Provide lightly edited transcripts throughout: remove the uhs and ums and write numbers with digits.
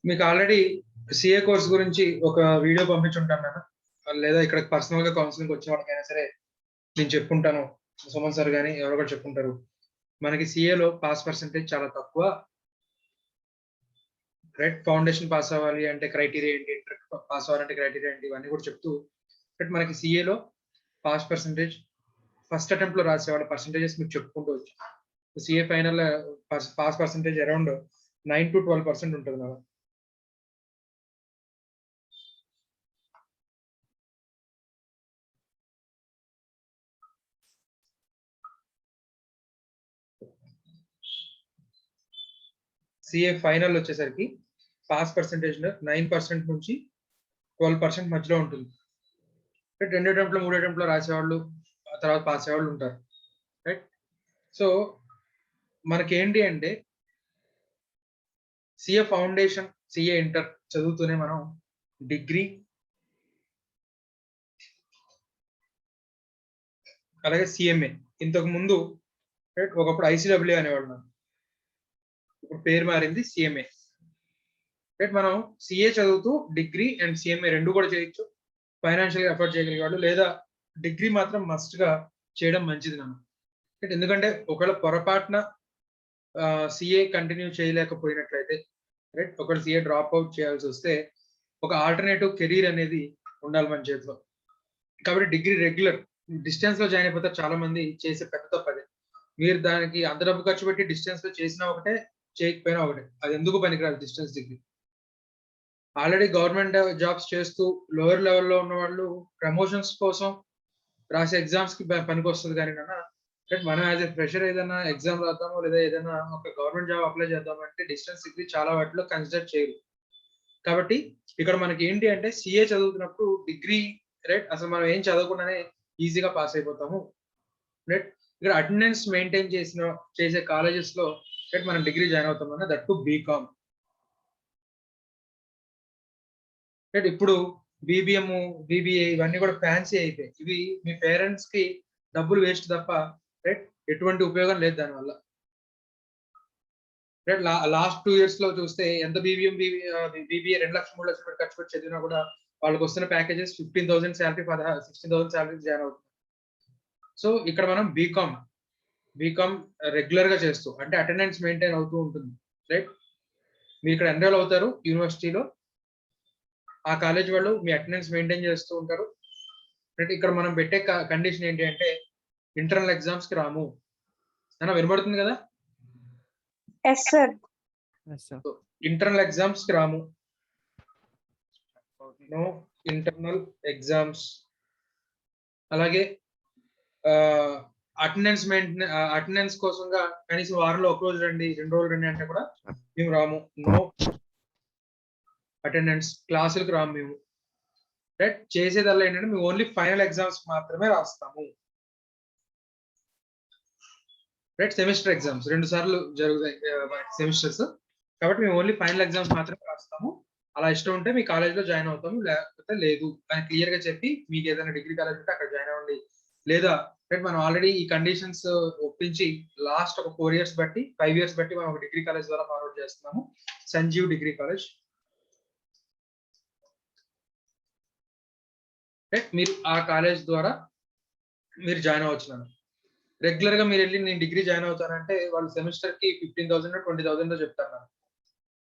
మీకు already CA course గురించి ఒక వీడియో పంపించుంటాను నేను, లేదా ఇక్కడ పర్సనల్ గా కౌన్సిలింగ్ వచ్చే వాళ్ళకైనా సరే నేను చెప్పుకుంటాను. సుమన్ సార్ కానీ ఎవరో కూడా చెప్పుకుంటారు. మనకి సిఏలో పాస్ పర్సెంటేజ్ చాలా తక్కువ. రైట్, ఫౌండేషన్ పాస్ అవ్వాలి అంటే క్రైటీరియా ఏంటి, ఇంటర్ పాస్ అవ్వాలంటే క్రైటీరియా ఏంటి, ఇవన్నీ కూడా చెప్తూ బట్ మనకి సిఏలో పాస్ పర్సెంటేజ్ ఫస్ట్ అటెంప్ట్ లో రాసేవాళ్ళ పర్సెంటేజెస్ మీకు చెప్పుకుంటూ వచ్చి CA final pass percentage around 9 to 12% ఉంటుంది మేడం. సిఏ ఫైనల్ వచ్చేసరికి పాస్ పర్సెంటేజ్ 9% నుంచి 12% మధ్యలో ఉంటుంది. రెండు అటెంప్ట్ లో 3 అటెంప్ట్ లో రాసేవాళ్ళు తర్వాత పాస్ అయ్యేవాళ్ళు ఉంటారు. రైట్, సో మనకేంటి అంటే సిఏ ఫౌండేషన్, సిఏ ఇంటర్ చదువుతూనే మనం డిగ్రీ అలాగే సిఎంఏ, ఇంతకు ముందు రైట్ ఒకప్పుడు ఐసిడబ్ల్యూ అనేవాళ్ళు, ఇప్పుడు పేరు మారింది సిఎంఏ. రైట్, మనం సిఏ చదువుతూ డిగ్రీ అండ్ సిఎంఏ రెండు కూడా చేయొచ్చు. ఫైనాన్షియల్ గా ఎఫర్ట్ చేయగలిగేవాళ్ళు, లేదా డిగ్రీ మాత్రం మస్ట్ గా చేయడం మంచిది నన్ను. ఎందుకంటే ఒకవేళ పొరపాటున సిఏ కంటిన్యూ చేయలేకపోయినట్లయితే, రైట్, ఒకవేళ సిఏ డ్రాప్ అవుట్ చేయాల్సి వస్తే ఒక ఆల్టర్నేటివ్ కెరీర్ అనేది ఉండాలి మన చేతిలో. కాబట్టి డిగ్రీ రెగ్యులర్ డిస్టెన్స్ లో జాయిన్ అయిపోతారు చాలా మంది, చేసే పెద్ద తప్పది. మీరు దానికి అంత డబ్బు ఖర్చు పెట్టి డిస్టెన్స్ లో చేసినా ఒకటే, చేయకపోయినా ఒకటే, అది ఎందుకు పనికిరాదు distance degree. Already government jobs చేస్తూ లోవర్ లెవెల్లో ఉన్న వాళ్ళు ప్రమోషన్స్ కోసం రాసే ఎగ్జామ్స్ కి పనికి వస్తుంది కానీ మనం యాజ్ ఎ ఫ్రెషర్ ఏదైనా ఎగ్జామ్ రాద్దామో లేదా ఏదైనా ఒక గవర్నమెంట్ జాబ్ అప్లై చేద్దామంటే డిస్టెన్స్ డిగ్రీ చాలా వాటిలో కన్సిడర్ చేయరు. కాబట్టి ఇక్కడ మనకి ఏంటి అంటే సిఏ చదువుతున్నప్పుడు డిగ్రీ, రైట్, అసలు మనం ఏం చదవకుండానే ఈజీగా పాస్ అయిపోతాము. రైట్, ఇక్కడ అటెండెన్స్ మెయింటైన్ చేసే కాలేజెస్ లో రైట్ మనం డిగ్రీ జాయిన్ అవుతాం అన్న, దట్ టు బీకామ్. రైట్, ఇప్పుడు బీబీఎం, బీబీఏ ఇవన్నీ కూడా ఫ్యాన్సీ అయిపోయాయి. ఇవి మీ పేరెంట్స్ కి డబ్బులు వేస్ట్ తప్ప రైట్ ఎటువంటి ఉపయోగం లేదు దానివల్ల. రైట్, లాస్ట్ 2 years లో చూస్తే ఎంత బీబీఎం బీబీఏ 2 లక్షలు 3 లక్షలు ఖర్చు పెట్టి చదివినా కూడా వాళ్ళకి వస్తున్న ప్యాకేజెస్ 15,000 శాలరీ, 16,000 శాలరీ జాయిన్ అవుతుంది. సో ఇక్కడ మనం బీకామ్ రెగ్యులర్ గా చేస్తూ అంటే అటెండెన్స్ మెయింటైన్ అవుతూ ఉంటుంది. రైట్, మీరు ఇక్కడ ఎన్రోల్ అవుతారు యూనివర్సిటీలో, ఆ కాలేజ్ వాళ్ళు మీ అటెండెన్స్ మెయింటైన్ చేస్తూ ఉంటారు. రైట్, ఇక్కడ మనం పెట్టే కండిషన్ ఏంటి అంటే ఇంటర్నల్ ఎగ్జామ్స్ కి రాము అన్న, వినబడుతుంది కదా? Yes sir. ఇంటర్నల్ ఎగ్జామ్స్ కి రాము, నో ఇంటర్నల్ ఎగ్జామ్స్. అలాగే అటెండెన్స్ కోసంగా కనీసం వారంలో ఒక రోజు రండి, 2 రోజులు రండి అంటే కూడా మేము రాము, నో అటెండెన్స్. క్లాసులకు రాము మేము. రైట్, చేసేదల్లా ఏంటంటే మేము ఓన్లీ ఫైనల్ ఎగ్జామ్స్ మాత్రమే రాస్తాము. రైట్, సెమిస్టర్ ఎగ్జామ్స్ 2 సార్లు జరుగుతాయి సెమిస్టర్స్, కాబట్టి మేము ఓన్లీ ఫైనల్ ఎగ్జామ్స్ మాత్రమే రాస్తాము. అలా ఇష్టం ఉంటే మీ కాలేజ్ లో జాయిన్ అవుతాము, లేకపోతే లేదు అని క్లియర్ గా చెప్పి మీకు ఏదైనా డిగ్రీ కాలేజ్ ఉంటే అక్కడ జాయిన్ అవ్వండి. లేదా రైట్, మనం ఆల్రెడీ ఈ కండిషన్స్ ఒప్పించి లాస్ట్ ఒక 4 years బట్టి 5 years బట్టి మనం ఒక డిగ్రీ కాలేజ్ ద్వారా ఫార్వర్డ్ చేస్తున్నాము, సంజీవ్ డిగ్రీ కాలేజ్. రైట్, మీరు ఆ కాలేజ్ ద్వారా మీరు జాయిన్ అవ్వచ్చు. రెగ్యులర్ గా మీరు వెళ్ళి నేను డిగ్రీ జాయిన్ అవుతానంటే వాళ్ళు సెమిస్టర్ కి 15,000 20,000 చెప్తారు.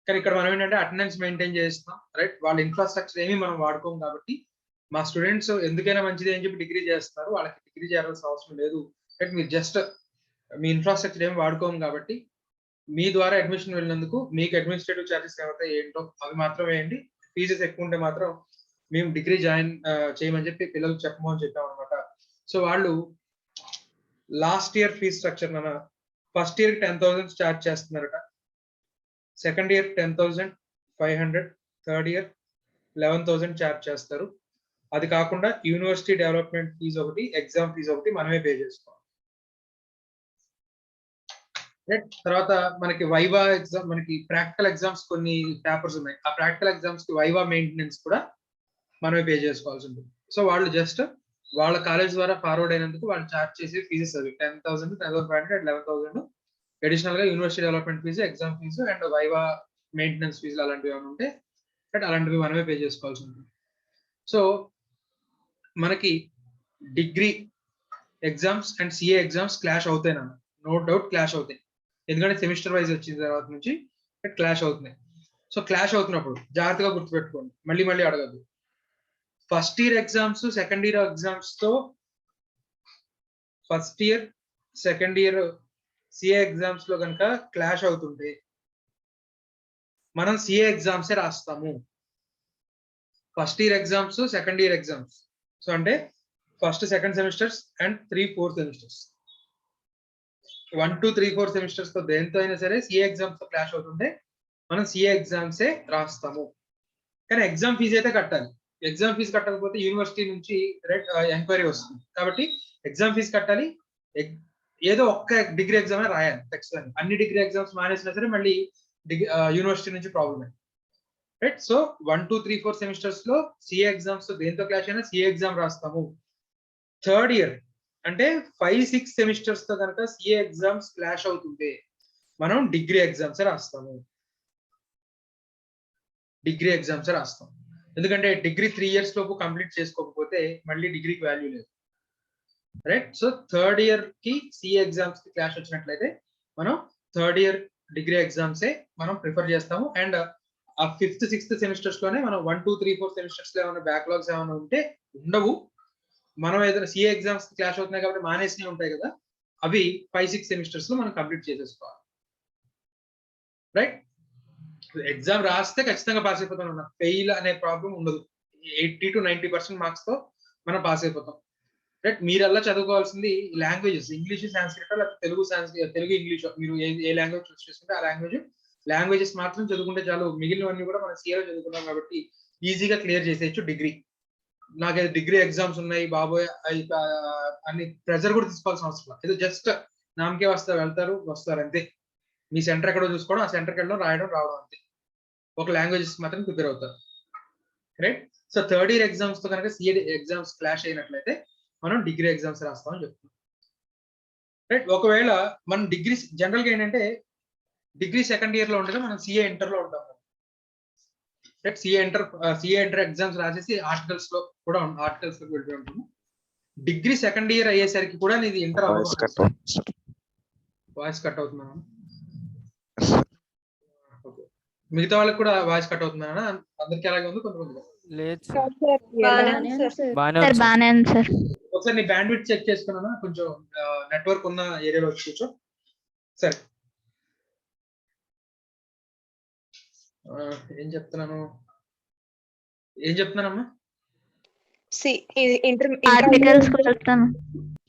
కానీ ఇక్కడ మనం ఏంటంటే అటెండెన్స్ మెయింటైన్ చేస్తాం. రైట్, వాళ్ళ ఇన్ఫ్రాస్ట్రక్చర్ ఏమి మనం వాడుకోం కాబట్టి మా స్టూడెంట్స్ ఎందుకైనా మంచిది అని చెప్పి డిగ్రీ చేస్తున్నారు, వాళ్ళకి డిగ్రీ చేయాల్సిన అవసరం లేదు. రైట్, మీరు జస్ట్ మీ ఇన్ఫ్రాస్ట్రక్చర్ ఏమి వాడుకోం కాబట్టి మీ ద్వారా అడ్మిషన్ వెళ్ళినందుకు మీకు అడ్మినిస్ట్రేటివ్ ఛార్జెస్ ఏమైతే ఏంటో అవి మాత్రం వేయండి. ఫీజెస్ ఎక్కువ ఉంటే మాత్రం మేము డిగ్రీ జాయిన్ చేయమని చెప్పి పిల్లలకు చెప్పమని చెప్పాం అనమాట. సో వాళ్ళు last year fees structure first year 10,000 charge చేస్తున్నారట, second year 10,500, third year 11,000 charge చేస్తారు. అది కాకుండా యూనివర్సిటీ డెవలప్మెంట్ ఫీజు ఒకటి, ఎగ్జామ్ ఫీజు ఒకటి మనమే పే చేసుకోవాలి. తర్వాత మనకి వైవా ఎగ్జామ్, మనకి ప్రాక్టికల్ ఎగ్జామ్స్ కొన్ని పేపర్స్ ఉన్నాయి, ఆ ప్రాక్టికల్ ఎగ్జామ్స్ కి వైవా మెయింటెనెన్స్ కూడా మనమే పే చేసుకోవాల్సి ఉంటుంది. సో వాళ్ళు జస్ట్ వాళ్ళ కాలేజ్ ద్వారా ఫార్వర్డ్ అయినందుకు వాళ్ళు చార్జ్ చేసే ఫీజెస్ అవి 10,000, 10,500, 11,000 అడిషనల్ గా university development fee, exam fee and viva maintenance ఫీజులు అలాంటివి ఏమైనా ఉంటే అలాంటివి మనమే పే చేసుకోవాల్సి ఉంటుంది. సో మనకి degree exams and CA exams clash అవుతాయి నాన్న, నో డౌట్ క్లాష్ అవుతాయి. ఎందుకంటే సెమిస్టర్ వైజ్ వచ్చిన తర్వాత నుంచి క్లాష్ అవుతున్నాయి. సో క్లాష్ అవుతున్నప్పుడు జాగ్రత్తగా గుర్తుపెట్టుకోండి, మళ్ళీ మళ్ళీ అడగద్దు. First year exams second year exams తో first year second year CA exams లో కనుక క్లాష్ అవుతుంటే మనం సిఏ ఎగ్జామ్స్ రాస్తాము. First year exams second year exams, so అంటే first second semesters and 3-4 semesters, 1, 2, 3, 4 semesters తో దేంతో అయినా సరే సిఏ ఎగ్జామ్స్ తో క్లాష్ అవుతుంటే మనం సిఏ ఎగ్జామ్సే రాస్తాము. కానీ ఎగ్జామ్ ఫీజు అయితే కట్టాలి. ఎగ్జామ్ ఫీజు కట్టకపోతే యూనివర్సిటీ నుంచి ఎంక్వైరీ వస్తుంది. కాబట్టి ఎగ్జామ్ ఫీజు కట్టాలి. ఏదో ఒక్క డిగ్రీ ఎగ్జామ్ రాయాలి ఖచ్చితంగా. అన్ని డిగ్రీ ఎగ్జామ్స్ మానేసినా సరే మళ్ళీ యూనివర్సిటీ నుంచి ప్రాబ్లమే. రైట్. సో 1, 2, 3, 4 సెమిస్టర్స్ లో సిఏ ఎగ్జామ్స్ దేంతో క్లాష్ అయినా సిఏ ఎగ్జామ్ రాస్తాము. థర్డ్ ఇయర్ అంటే 5-6 సెమిస్టర్స్ తో కనుక సిఏ ఎగ్జామ్స్ క్లాష్ అవుతుంటే మనం డిగ్రీ ఎగ్జామ్స్ రాస్తాము. డిగ్రీ ఎగ్జామ్స్ రాస్తాం. ఎందుకంటే డిగ్రీ 3 ఇయర్స్ లోపు కంప్లీట్ చేసుకోకపోతే మళ్ళీ డిగ్రీకి వాల్యూ లేదు. రైట్. సో థర్డ్ ఇయర్ కి సిఏ ఎగ్జామ్స్ కి క్లాష్ వచ్చినట్లయితే మనం థర్డ్ ఇయర్ డిగ్రీ ఎగ్జామ్సే మనం ప్రిఫర్ చేస్తాము. అండ్ ఆ 5th, 6th సెమిస్టర్స్ లోనే మనం 1, 2, 3, 4 సెమిస్టర్స్ లో ఏమైనా బ్యాక్లాగ్స్ ఏమైనా ఉంటే ఉండవు. మనం ఏదైనా సిఏ ఎగ్జామ్స్ క్లాష్ అవుతున్నాయి కాబట్టి మానేసినవి ఉంటాయి కదా, అవి 5-6 సెమిస్టర్స్ లో మనం కంప్లీట్ చేసేసుకోవాలి. రైట్. ఎగ్జామ్ రాస్తే ఖచ్చితంగా పాస్ అయిపోతాం అన్న, ఫెయిల్ అనే ప్రాబ్లం ఉండదు. 80 to 90% మార్క్స్ తో మనం పాస్ అయిపోతాం. రైట్. మీరల్లా చదువుకోవాల్సింది లాంగ్వేజెస్, ఇంగ్లీష్, సాంస్క్రిట్, లేకపోతే తెలుగు ఇంగ్లీష్, మీరు ఏ లాంగ్వేజ్ చూస్ చేసుకుంటే ఆ లాంగ్వేజెస్ మాత్రం చదువుకుంటే చాలు. మిగిలినవన్నీ కూడా మనం సిఏలో చదువుకున్నాం కాబట్టి ఈజీగా క్లియర్ చేసేయచ్చు డిగ్రీ. నాకైతే డిగ్రీ ఎగ్జామ్స్ ఉన్నాయి బాబోయ్ అన్ని ప్రెజర్ కూడా తీసుకోవాల్సిన అవసరం లేదు. జస్ట్ నామకే వస్తారు అంతే. మీ సెంటర్ ఎక్కడో చూసుకోవడం, ఆ సెంటర్కి వెళ్ళడం, రాయడం, రావడం అంతే. ఒక లాంగ్వేజెస్ మాత్రం ప్రిపేర్ అవుతారు. Right. So third year exams తో కనుక సిఏ ఎగ్జామ్స్ క్లాష్ అయినట్లయితే మనం డిగ్రీ ఎగ్జామ్స్ రాస్తామని చెప్తున్నాం. రైట్. ఒకవేళ మనం డిగ్రీ జనరల్ గా ఏంటంటే డిగ్రీ సెకండ్ ఇయర్ లో ఉండగా మనం సిఏ ఇంటర్ లో ఉంటాం. రైట్. సిఏ ఇంటర్ ఎగ్జామ్స్ రాసేసి ఆర్టికల్స్ లో వెళ్ళి ఉంటాము. డిగ్రీ సెకండ్ ఇయర్ అయ్యేసరికి కూడా ఇది ఇంటర్ వాయిస్ కట్ అవుతుందా? మిగతా వాళ్ళకి కూడా వాయిస్ కట్ అవుతుందా? అందరికి అలాగే ఉంది, కొంతమంది ఒకసారి నీ బ్యాండ్ విడ్త్ చెక్ చేసుకున్నా, కొంచెం నెట్వర్క్ ఉన్న ఏరియాలో వచ్చి కూర్చో. సరే, ఏం చెప్తున్నానమ్మా?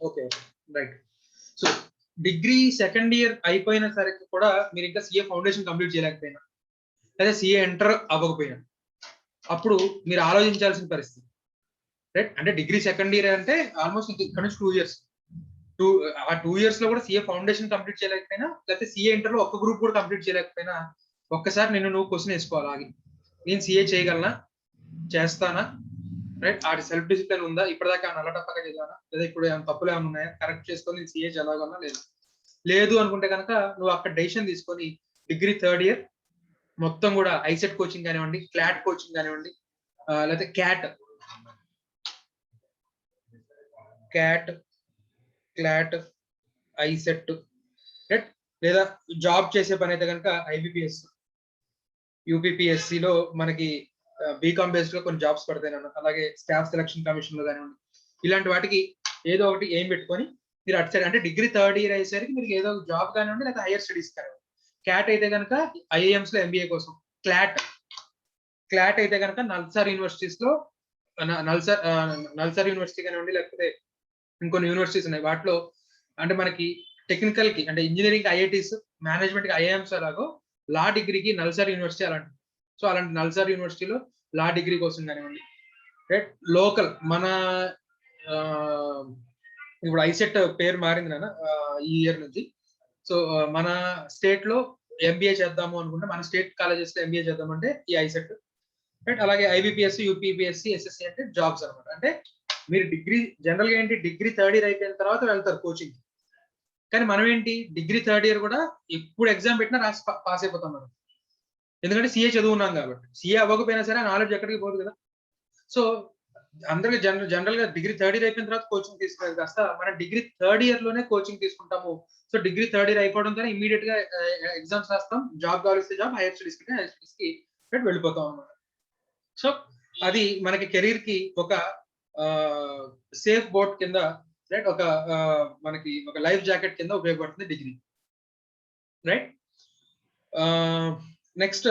Okay, right. So degree second year అయిపోయిన సరికి కూడా మీరు ఇంకా సిఏ ఫౌండేషన్ కంప్లీట్ చేయలేకపోయినా, లేదా సిఏ ఎంటర్ అవ్వకపోయినా, అప్పుడు మీరు ఆలోచించాల్సిన పరిస్థితి. రైట్. అంటే డిగ్రీ సెకండ్ ఇయర్ అంటే ఆల్మోస్ట్ ఇక్కడ నుంచి 2 years. ఆ 2 years లో కూడా సిఏ ఫౌండేషన్ కంప్లీట్ చేయలేకపోయినా, లేకపోతే సిఏ ఇంటర్ లో ఒక్క గ్రూప్ కూడా కంప్లీట్ చేయలేకపోయినా, ఒక్కసారి నువ్వు క్వశ్చన్ వేసుకోవాలి ఆగి, నేను సిఏ చేయగలనా, చేస్తానా? రైట్. ఆ సెల్ఫ్ డిసిప్లిన్ ఉందా? ఇప్పటిదాకా నల్లటప్పగా చదివానా, లేదా ఇప్పుడు ఏమైనా తప్పులు ఏమైనా ఉన్నాయా, కరెక్ట్ చేసుకొని నేను సిఏ చదవగలనా లేదా? లేదు అనుకుంటే కనుక నువ్వు అక్కడ డెసిషన్ తీసుకొని డిగ్రీ థర్డ్ ఇయర్ మొత్తం కూడా ఐసెట్ కోచింగ్ కానివ్వండి, క్లాట్ కోచింగ్ కానివ్వండి, లేకపోతే క్లాట్, ఐసెట్, రైట్. లేదా జాబ్ చేసే పని అయితే కనుక ఐబిపిఎస్, యూపీపీఎస్సిలో మనకి బీకామ్ బేస్డ్ గా కొన్ని జాబ్స్ పడతాయి. అలాగే స్టాఫ్ సెలక్షన్ కమిషన్ లో కానివ్వండి, ఇలాంటి వాటికి ఏదో ఒకటి ఏం పెట్టుకొని మీరు అటు సైడ్, అంటే డిగ్రీ థర్డ్ ఇయర్ అయ్యేసరికి మీరు ఏదో జాబ్ కానివ్వండి, లేదా హైయర్ స్టడీస్ కానివ్వండి. క్యాట్ అయితే కనుక ఐఐఎంస్ లో ఎంబీఏ కోసం, క్లాట్ అయితే కనుక నల్సార్ యూనివర్సిటీస్ లో నల్సార్ యూనివర్సిటీ కానివ్వండి, లేకపోతే ఇంకొన్ని యూనివర్సిటీస్ ఉన్నాయి, వాటిలో అంటే మనకి టెక్నికల్ కి అంటే ఇంజనీరింగ్ ఐఐటీస్, మేనేజ్మెంట్ కి ఐఐఎంస్ అలాగో లా డిగ్రీకి నల్సార్ యూనివర్సిటీ అలాంటి. సో అలాంటి నల్సార్ యూనివర్సిటీలో లా డిగ్రీ కోసం కానివ్వండి, రైట్. లోకల్ మన ఇప్పుడు ఐసెట్ పేరు మారింది నాన్న ఈ ఇయర్ నుంచి. సో మన స్టేట్ లో ఎంబీఏ చేద్దాము అనుకుంటే, మన స్టేట్ కాలేజెస్ లో ఎంబీఏ చేద్దామంటే ఈ ఐసెట్, రైట్. అలాగే ఐబిపిఎస్సి, యూపీపీఎస్సి, ఎస్ఎస్సి అంటే జాబ్స్ అనమాట. అంటే మీరు డిగ్రీ జనరల్ గా ఏంటి, డిగ్రీ థర్డ్ ఇయర్ అయిపోయిన తర్వాత వెళ్తారు కోచింగ్, కానీ మనం ఏంటి డిగ్రీ థర్డ్ ఇయర్ కూడా ఎప్పుడు ఎగ్జామ్ పెట్టినా రాసి పాస్ అయిపోతాం మనం, ఎందుకంటే సిఏ చదువున్నాం కాబట్టి. సిఏ అవ్వకపోయినా సరే ఆ నాలెడ్జ్ ఎక్కడికి పోదు కదా. సో అందరికి జనరల్ గా డిగ్రీ థర్డ్ ఇయర్ అయిపోయిన తర్వాత కోచింగ్ తీసుకునేది కాస్త మనం డిగ్రీ థర్డ్ ఇయర్ లోనే కోచింగ్ తీసుకుంటాము. సో డిగ్రీ థర్డ్ ఇయర్ అయిపోవడంతో ఇమీడియట్ గా ఎగ్జామ్స్ రాస్తాం, జాబ్ కావాల్సిన జాబ్, హైయర్ స్టడీస్ కి వెళ్ళిపోతాం అన్నమాట. సో అది మనకి కెరీర్ కి ఒక సేఫ్ బోట్ కింద, రైట్, ఒక మనకి ఒక లైఫ్ జాకెట్ కింద ఉపయోగపడుతుంది డిగ్రీ, రైట్. Next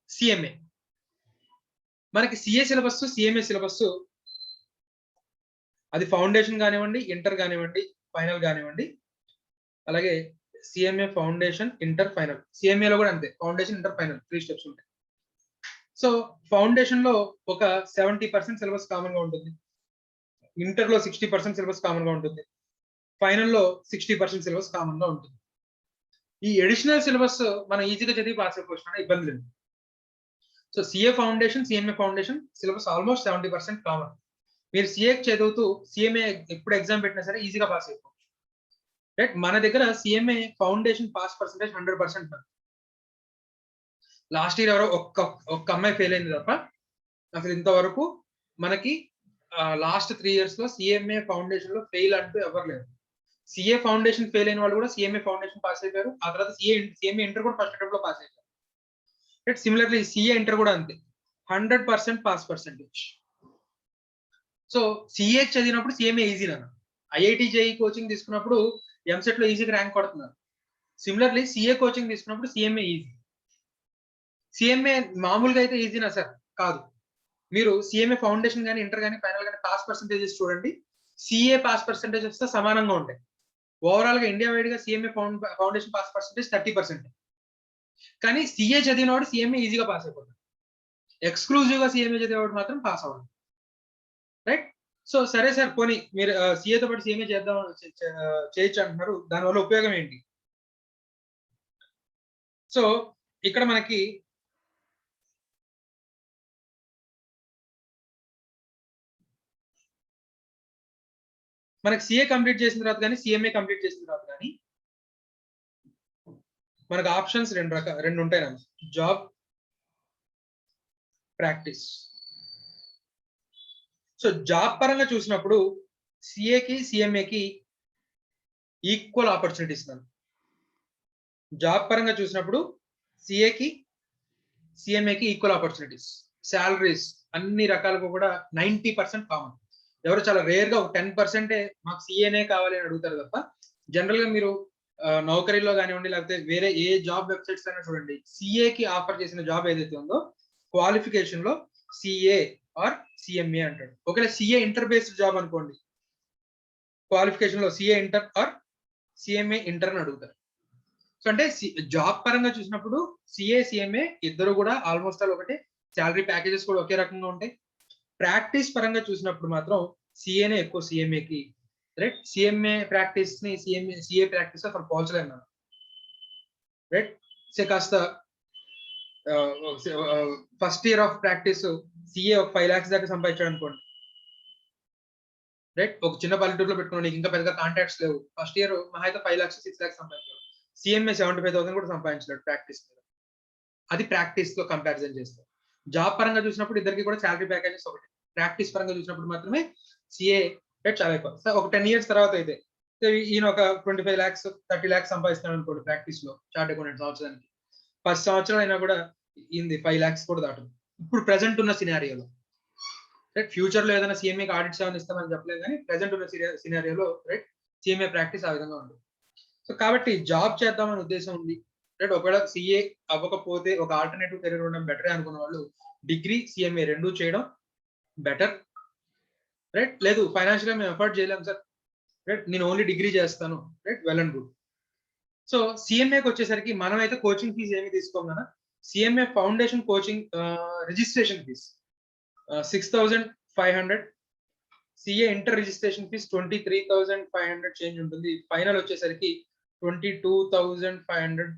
CMA. మనకి సిఏ సిలబస్, సిఎంఏ సిలబస్ అది ఫౌండేషన్ కానివ్వండి, ఇంటర్ కానివ్వండి, ఫైనల్ కానివ్వండి, అలాగే సిఎంఏ ఫౌండేషన్, ఇంటర్, ఫైనల్. సిఎంఏలో కూడా అంతే, ఫౌండేషన్, ఇంటర్, ఫైనల్ 3 స్టెప్స్ ఉంటాయి. సో ఫౌండేషన్ లో ఒక 70% సిలబస్ కామన్ గా ఉంటుంది, ఇంటర్ లో 60% సిలబస్ కామన్ గా ఉంటుంది, ఫైనల్ లో 60% సిలబస్ కామన్ గా ఉంటుంది. ఈ అడిషనల్ సిలబస్ మనం ఈజీగా చదివి పాస్ అయిపోవచ్చు, ఇబ్బంది లేదు. So CA foundation, CMA foundation syllabus almost 70% common. మీరు సిఏ చదువుతూ సిఎంఏ ఎప్పుడు ఎగ్జామ్ పెట్టినా సరే ఈజీగా పాస్ అయిపోవచ్చు, రైట్. మన దగ్గర CMA foundation pass percentage 100%. Last year ఎవరో ఒక్క అమ్మాయి ఫెయిల్ అయింది తప్ప అసలు ఇంతవరకు మనకి లాస్ట్ 3 years లో సిఎంఏ ఫౌండేషన్ లో ఫెయిల్ అంటూ ఎవరు లేరు. సిఏ ఫౌండేషన్ ఫెయిల్ అయిన వాళ్ళు కూడా సిఎంఏ ఫౌండేషన్ పాస్ అయిపోయారు. ఆ తర్వాత సిఎంఏ ఇంటర్ కూడా ఫస్ట్ అటెంప్ట్ లో పాస్ అయిపోయారు, రైట్. సిమిలర్లీ సిఏ ఇంటర్ కూడా అంతే, 100% పాస్ పర్సెంటేజ్. సో సిఏ చదివినప్పుడు సిఎంఏ ఈజీ నాన్న. ఐఐటి జేఈ కోచింగ్ తీసుకున్నప్పుడు ఎంసెట్ లో ఈజీగా ర్యాంక్ కొడుతున్నారు. సిమిలర్లీ సిఏ కోచింగ్ తీసుకున్నప్పుడు సిఎంఏ ఈజీ. సిఎంఏ మామూలుగా అయితే ఈజీనా సార్? కాదు. మీరు సిఎంఏ ఫౌండేషన్ కానీ, ఇంటర్ కానీ, ఫైనల్ కానీ పాస్ పర్సెంటేజెస్ చూడండి, సిఏ పాస్ పర్సెంటేజెస్ తో సమానంగా ఉంటాయి. ఓవరాల్ గా ఇండియా వైడ్ గా సిఎంఏ ఫౌండేషన్ పాస్ పర్సెంటేజ్ 30%. కానీ సిఏ చదివినవాడు సిఎంఏ ఈజీగా పాస్ అయిపోతాడు. ఎక్స్క్లూజివ్ గా సిఎంఏ చదివేవాడు మాత్రం పాస్ అవ్వడు, రైట్. సో సరే సార్, పోనీ మీరు సిఏతో పాటు సిఎంఏ చేద్దాం చేయొచ్చు అంటున్నారు, దానివల్ల ఉపయోగం ఏంటి? సో ఇక్కడ మనకి సిఏ కంప్లీట్ చేసిన తర్వాత కానీ, సిఎంఏ కంప్లీట్ చేసిన తర్వాత కానీ మనకు ఆప్షన్స్ రెండు ఉంటాయి అన్నమాట. Job, practice. సో జాబ్ పరంగా చూసినప్పుడు సిఏకి, సిఎంఏకి ఈక్వల్ ఆపర్చునిటీస్ ఇస్తాను. జాబ్ పరంగా చూసినప్పుడు సిఏకి, సిఎంఏకి ఈక్వల్ ఆపర్చునిటీస్. శాలరీస్ అన్ని రకాలుగా కూడా 90% కామన్. ఎవరు చాలా రేర్ గా ఒక 10% మాకు సిఏనే కావాలి అని అడుగుతారు తప్ప, జనరల్ గా మీరు నౌకరీలో కానివ్వండి, లేకపోతే వేరే ఏ జాబ్ వెబ్సైట్స్ అయినా చూడండి, సిఏకి ఆఫర్ చేసిన జాబ్ ఏదైతే ఉందో క్వాలిఫికేషన్ లో సిఏ ఆర్ సిఎంఏ అంటాడు. ఒకవేళ సిఏ ఇంటర్ బేస్డ్ జాబ్ అనుకోండి, క్వాలిఫికేషన్ లో CA inter or CMA inter అని అడుగుతారు. సో అంటే జాబ్ పరంగా చూసినప్పుడు సిఏ, సిఎంఏ ఇద్దరు కూడా ఆల్మోస్ట్ ఆల్ ఒకటే, శాలరీ ప్యాకేజెస్ కూడా ఒకే రకంగా ఉంటాయి. ప్రాక్టీస్ పరంగా చూసినప్పుడు మాత్రం సిఏనే ఎక్కువ సిఎంఏకి, రైట్. సిఎంఏ ప్రాక్టీస్ ని సిఏ ప్రాక్టీస్ అసలు పోల్చలేము, రైట్. సో కాస్త first year of practice CA ఒక 5 lakhs దాకా సంపాదించాడు అనుకోండి, రైట్. ఒక చిన్న పల్లెటూరులో పెట్టుకున్నాడు, నీకు ఇంకా పెద్దగా కాంటాక్ట్స్ లేవు, ఫస్ట్ ఇయర్ మహా అయితే 5 lakhs 6 lakhs సంపాదించాడు. సిఎంఏ 75,000 కూడా సంపాదించాడు ప్రాక్టీస్ మీద. అది ప్రాక్టీస్ తో కంపారిజన్ చేస్తారు. జాబ్ పరంగా చూసినప్పుడు ఇద్దరికి కూడా శాలరీ ప్యాకేజెస్ ఒకటి. ప్రాక్టీస్ పరంగా చూసినప్పుడు మాత్రమే సిఏ రేట్ చాలా ఎక్కువ. ఒక 10 years తర్వాత అయితే ఈయన ఒక 25 lakhs 30 lakhs సంపాదిస్తున్నాడు అనుకోండి ప్రాక్టీస్ లో, చార్ట్ అకౌంటెంట్ సంవత్సరానికి. 10 సంవత్సరాలు అయినా కూడా ఈయనది 5 lakhs కూడా దాటదు ఇప్పుడు ప్రెసెంట్ ఉన్న సినారియోలో, రైట్. ఫ్యూచర్ లో ఏదైనా సిఎంఏకి ఆడిట్స్ ఏమైనా ఇస్తామని చెప్పలేదు, కానీ ప్రెసెంట్ ఉన్న సినారియోలో, రైట్, సిఎంఏ ప్రాక్టీస్ ఆ విధంగా ఉంటుంది. సో కాబట్టి జాబ్ చేద్దామనే ఉద్దేశం ఉంది, రైట్. ఒకవేళ సిఏ అవ్వకపోతే ఒక ఆల్టర్నేటివ్ కెరీర్ ఉండడం బెటరే అనుకున్న వాళ్ళు డిగ్రీ, సిఎంఏ రెండూ చేయడం బెటర్, రైట్. లేదు ఫైనాన్షియల్ గా మేము ఎఫర్ట్ చేయలేము సార్, రైట్, నేను ఓన్లీ డిగ్రీ చేస్తాను, right, well and good. So సిఎంఏకి వచ్చేసరికి మనం అయితే కోచింగ్ ఫీజు ఏమి తీసుకోం కదా. CMA foundation coaching registration fees 6,500, CA inter registration fees 23,500 change ఉంటుంది. ఫైనల్ వచ్చేసరికి 22,500,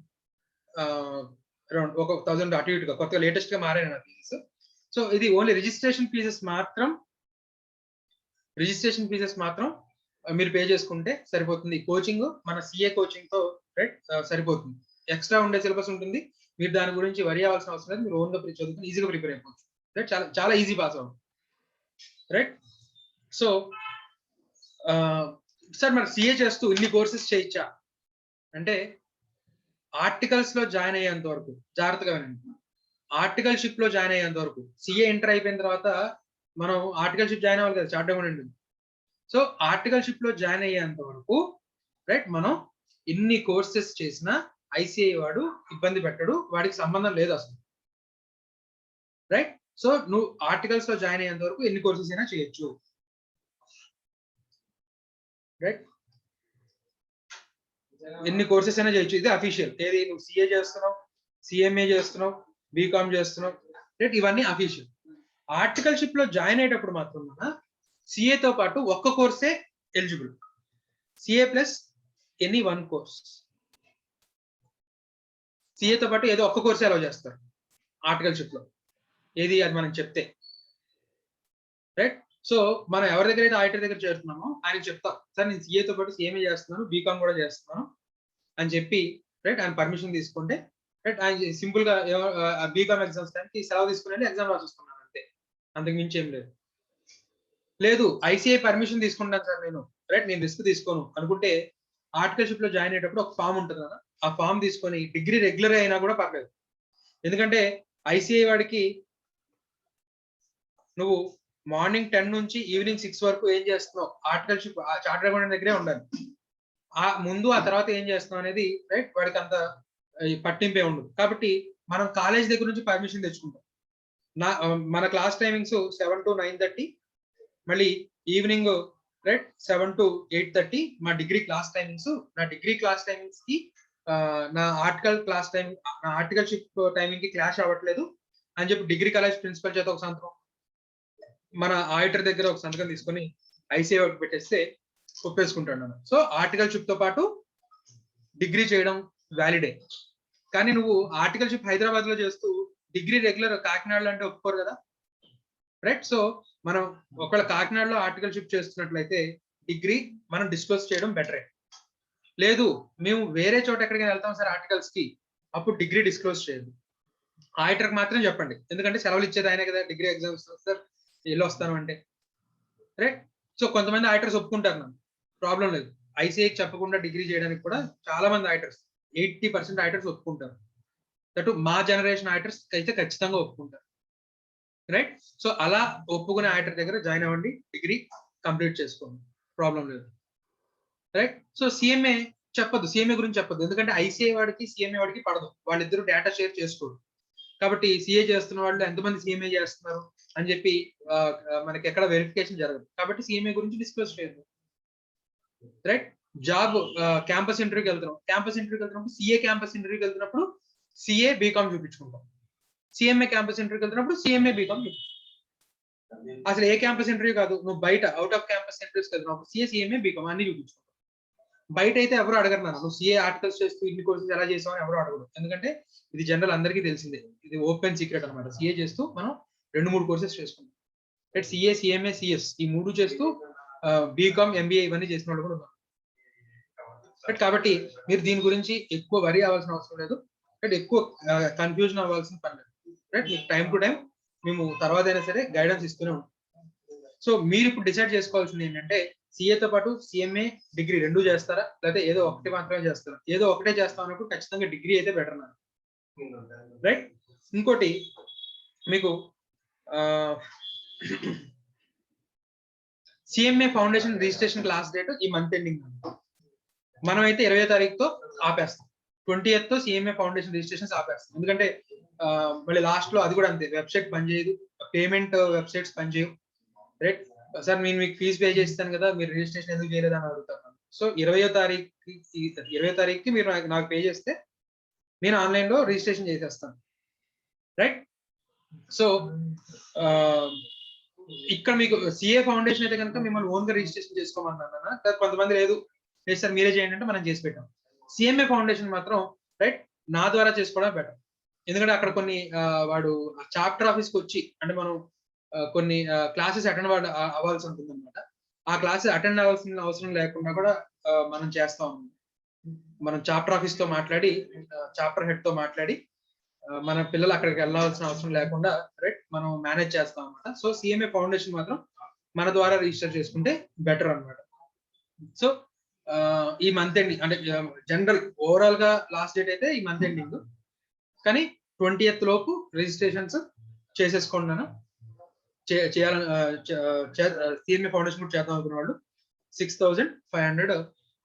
అరౌండ్ ఒక 1000 అటు ఇటుగా కొత్తగా లేటెస్ట్ గా మారాయి నా ఫీజెస్. సో ఇది ఓన్లీ రిజిస్ట్రేషన్ ఫీజెస్ మాత్రం మీరు పే చేసుకుంటే సరిపోతుంది. కోచింగ్ మన సిఏ కోచింగ్ తో రైట్ సరిపోతుంది. ఎక్స్ట్రా ఉండే సిలబస్ ఉంటుంది. మీరు దాని గురించి వరి అవ్వాల్సిన అవసరం లేదు. మీరు ఓన్ గా చదువుకుని ఈజీగా ప్రిపేర్ అయిపోవచ్చు. రైట్ చాలా చాలా ఈజీ పాస్ అవ్వడం. రైట్ సో సార్ మరి సిఏ చేస్తూ ఇన్ని కోర్సెస్ చేయొచ్చా అంటే ఆర్టికల్స్ లో జాయిన్ అయ్యేంత వరకు జాగ్రత్తగా వినండి. ఆర్టికల్షిప్ లో జాయిన్ అయ్యేంత వరకు సిఏ ఎంటర్ అయిపోయిన తర్వాత మనం ఆర్టికల్షిప్ జాయిన్ అవ్వాలి కదా చార్ట్ అకౌంటెంట్. సో ఆర్టికల్షిప్ లో జాయిన్ అయ్యేంత వరకు రైట్ మనం ఇన్ని కోర్సెస్ చేసినా ఐసిఐ వాడు ఇబ్బంది పెట్టడు, వాడికి సంబంధం లేదు అసలు. రైట్ సో నువ్వు ఆర్టికల్స్ లో జాయిన్ అయ్యేంత వరకు ఎన్ని కోర్సెస్ అయినా చేయొచ్చు. రైట్ ఎన్ని కోర్సెస్ అయినా చేయొచ్చు. ఇది అఫీషియల్. ఏది నువ్వు సిఏ చేస్తున్నావు, సిఎంఏ చేస్తున్నావు, బీకామ్ చేస్తున్నావు, రైట్ ఇవన్నీ అఫీషియల్. ఆర్టికల్షిప్ లో జాయిన్ అయ్యేటప్పుడు మాత్రం మన సిఏతో పాటు ఒక్క కోర్సే eligible. CA plus any one course. సిఏతో పాటు ఏదో ఒక్క కోర్సే అలౌ చేస్తారు ఆర్టికల్షిప్ లో. ఏది అది మనం చెప్తే రైట్. సో మనం ఎవరి దగ్గర అయితే ఆడిటర్ దగ్గర చేరుతున్నామో ఆయన చెప్తాం సార్ నేను సిఏతో పాటు సిఎంఏ చేస్తున్నాను, బీకామ్ కూడా చేస్తున్నాను అని చెప్పి రైట్ ఆయన పర్మిషన్ తీసుకుంటే రైట్ ఆయన సింపుల్ గా బీకామ్ ఎగ్జామ్స్ టైంకి సెలవు తీసుకుని ఎగ్జామ్ రాసిస్తున్నాను అంతే, అంతకు మించి ఏం లేదు. లేదు ఐసిఐ పర్మిషన్ తీసుకుంటాను సార్ నేను రైట్ నేను రిస్క్ తీసుకోను అనుకుంటే ఆర్టికల్షిప్ లో జాయిన్ అయ్యేటప్పుడు ఒక ఫామ్ ఉంటుంది కదా, ఆ ఫామ్ తీసుకొని డిగ్రీ రెగ్యులర్ అయినా కూడా పర్లేదు. ఎందుకంటే ఐసిఐ వాడికి నువ్వు మార్నింగ్ 10 నుంచి ఈవినింగ్ 6 వరకు ఏం చేస్తున్నావు ఆర్టికల్షిప్ చార్టర్ అకౌంటెంట్ దగ్గరే ఉండాలి. ఆ ముందు ఆ తర్వాత ఏం చేస్తున్నావు అనేది రైట్ వాడికి అంత పట్టింపే ఉండదు. కాబట్టి మనం కాలేజ్ దగ్గర నుంచి పర్మిషన్ తెచ్చుకుంటాం. మన క్లాస్ టైమింగ్స్ 7 to 9:30, మళ్ళీ ఈవినింగ్ రైట్ 7 to 8:30 మా డిగ్రీ క్లాస్ టైమింగ్స్. నా డిగ్రీ క్లాస్ టైమింగ్స్ కి నా ఆర్టికల్షిప్ టైమింగ్ కి క్లాష్ అవ్వట్లేదు అని చెప్పి డిగ్రీ కాలేజ్ ప్రిన్సిపల్ చేత ఒక సంతకం, మన ఆడిటర్ దగ్గర ఒక సంతకం తీసుకొని ఐసిఐ వర్క్ పెట్టేస్తే ఒప్పేసుకుంటాను. సో ఆర్టికల్షిప్ తో పాటు డిగ్రీ చేయడం వ్యాలిడే. కానీ నువ్వు ఆర్టికల్షిప్ హైదరాబాద్ లో చేస్తూ డిగ్రీ రెగ్యులర్ కాకినాడలో అంటే ఒప్పుకోరు కదా రైట్. సో మనం ఒకవేళ కాకినాడలో ఆర్టికల్షిప్ చేస్తున్నట్లయితే డిగ్రీ మనం డిస్క్లోజ్ చేయడం బెటరే. లేదు మేము వేరే చోట ఎక్కడికి వెళ్తాం సార్ ఆర్టికల్స్ కి, అప్పుడు డిగ్రీ డిస్క్లోజ్ చేయదు. ఆడిటర్ మాత్రం చెప్పండి, ఎందుకంటే సెలవులు ఇచ్చేది ఆయనే కదా. డిగ్రీ ఎగ్జామ్స్ సార్ వెళ్ళి వస్తాను అంటే రైట్. సో కొంతమంది ఆడిటర్స్ ఒప్పుకుంటారు, నన్ను ప్రాబ్లం లేదు. ఐసిఐకి చెప్పకుండా డిగ్రీ చేయడానికి కూడా చాలా మంది ఆడిటర్స్ 80% ఆడిటర్స్ ఒప్పుకుంటారు. దట్ మా జనరేషన్ ఆడిటర్స్ అయితే ఖచ్చితంగా ఒప్పుకుంటారు రైట్. సో అలా ఒప్పుకునే ఆడిటర్ దగ్గర జాయిన్ అవ్వండి, డిగ్రీ కంప్లీట్ చేసుకోండి, ప్రాబ్లం లేదు రైట్. సో సిఎంఏ చెప్పొద్దు, సిఎంఏ గురించి చెప్పొద్దు, ఎందుకంటే ఐసిఐ వాడికి సిఎంఏ వాడికి పడదు, వాళ్ళిద్దరు డేటా షేర్ చేసుకోరు. కాబట్టి సిఏ చేస్తున్న వాళ్ళు ఎంతమంది సిఎంఏ చేస్తున్నారు అని చెప్పి మనకి ఎక్కడ వెరిఫికేషన్ జరగదు. కాబట్టి సిఎంఏ గురించి డిస్కస్ చేయదు రైట్. జాబ్ క్యాంపస్ ఇంటర్వ్యూకి వెళ్తున్నాం, క్యాంపస్ ఇంటర్వ్యూకి వెళ్తున్నప్పుడు సిఏ క్యాంపస్ ఇంటర్వ్యూకి వెళ్తున్నప్పుడు సిఏ బీకామ్ చూపించుకుంటాం. సిఎంఏ క్యాంపస్ ఇంటర్వ్యూకి వెళ్తున్నప్పుడు సిఎంఏ బీకామ్. అసలు ఏ క్యాంపస్ ఇంటర్వ్యూ కాదు, నువ్వు బయట అవుట్ ఆఫ్ క్యాంపస్ ఇంటర్వ్యూస్ వెళ్తున్నప్పుడు సిఏ సిఎంఏ బీకామ్ అన్ని చూపించుకుంటాం. బయట అయితే ఎవరు అడగరు నన్ను నువ్వు సిఏ ఆర్టికల్స్ చేస్తూ ఇన్ని కోర్సెస్ ఎలా చేసావు అని ఎవరు అడగరు, ఎందుకంటే ఇది జనరల్ అందరికీ తెలిసిందే, ఇది ఓపెన్ సీక్రెట్ అనమాట. సిఏ చేస్తూ మనం 2-3 కోర్సెస్ చేసుకుంటాం రైట్. సిఏ సిఎంఏ సిఎస్ ఈ 3 చేస్తూ బీకామ్ ఎంబీఏ ఇవన్నీ చేసిన వాళ్ళు కూడా ఉన్నారు రైట్. కాబట్టి మీరు దీని గురించి ఎక్కువ వరి అవ్వాల్సిన అవసరం లేదు రైట్, ఎక్కువ కన్ఫ్యూజన్ అవ్వాల్సిన పని లేదు రైట్. మీకు టైం టు టైం మేము తర్వాత అయినా సరే గైడెన్స్ ఇస్తూనే ఉంటాం. సో మీరు ఇప్పుడు డిసైడ్ చేసుకోవాల్సింది ఏంటంటే సిఏతో పాటు సిఎంఏ డిగ్రీ 2 చేస్తారా, లేకపోతే ఏదో ఒకటి మాత్రమే చేస్తారా. ఏదో ఒకటే చేస్తాం అన్నప్పుడు ఖచ్చితంగా డిగ్రీ అయితే బెటర్ నాకు రైట్. ఇంకోటి మీకు CMA foundation registration class date ఈ మంత్ ఎండింగ్. మనమైతే 20వ తారీఖుతో ఆపేస్తాం, 20th తో సిఎంఏ ఫౌండేషన్ రిజిస్ట్రేషన్స్ ఆపేస్తాం. ఎందుకంటే మళ్ళీ లాస్ట్ లో అది కూడా అంతే, వెబ్సైట్ పనిచేయదు, పేమెంట్ వెబ్సైట్స్ పనిచేయవు రైట్. సార్ నేను మీకు ఫీజు పే చేస్తాను కదా, మీరు రిజిస్ట్రేషన్ ఎందుకు చేయలేదు అని అడుగుతాను. సో 20వ తారీఖుకి మీరు నాకు పే చేస్తే నేను ఆన్లైన్ లో రిజిస్ట్రేషన్ చేసేస్తాను రైట్. సో ఇక్కడ మీకు సిఏ ఫౌండేషన్ అయితే కనుక మిమ్మల్ని ఓన్ గా రిజిస్ట్రేషన్ చేసుకోమన్నాను. కొంతమంది లేదు సార్ మీరే చేయండి అంటే మనం చేసి పెట్టాం. సిఎంఏ ఫౌండేషన్ మాత్రం రైట్ నా ద్వారా చేసుకోవడం బెటర్, ఎందుకంటే అక్కడ కొన్ని వాడు చాప్టర్ ఆఫీస్కి వచ్చి అంటే మనం కొన్ని క్లాసెస్ అటెండ్ అవ్వాల్సి ఉంటుంది అనమాట. ఆ క్లాస్ అటెండ్ అవ్వాల్సిన అవసరం లేకుండా కూడా మనం చేస్తాం. మనం చాప్టర్ ఆఫీస్ తో మాట్లాడి, చాప్టర్ హెడ్ తో మాట్లాడి, మన పిల్లలు అక్కడికి వెళ్ళాల్సిన అవసరం లేకుండా రైట్ మనం మేనేజ్ చేస్తాం అనమాట. సో సిఎంఏ ఫౌండేషన్ మాత్రం మన ద్వారా రిజిస్టర్ చేసుకుంటే బెటర్ అన్నమాట. సో ఈ మంత్ ఎండింగ్ అంటే జనరల్ ఓవరాల్ గా లాస్ట్ డేట్ అయితే ఈ మంత్ ఎండింగ్, కానీ 20th లోపు రిజిస్ట్రేషన్స్ చేసేసుకున్నాను. చేయాలని సిఎంఏ ఫౌండేషన్ కూడా చేద్దాం అనుకున్న వాళ్ళు 6,500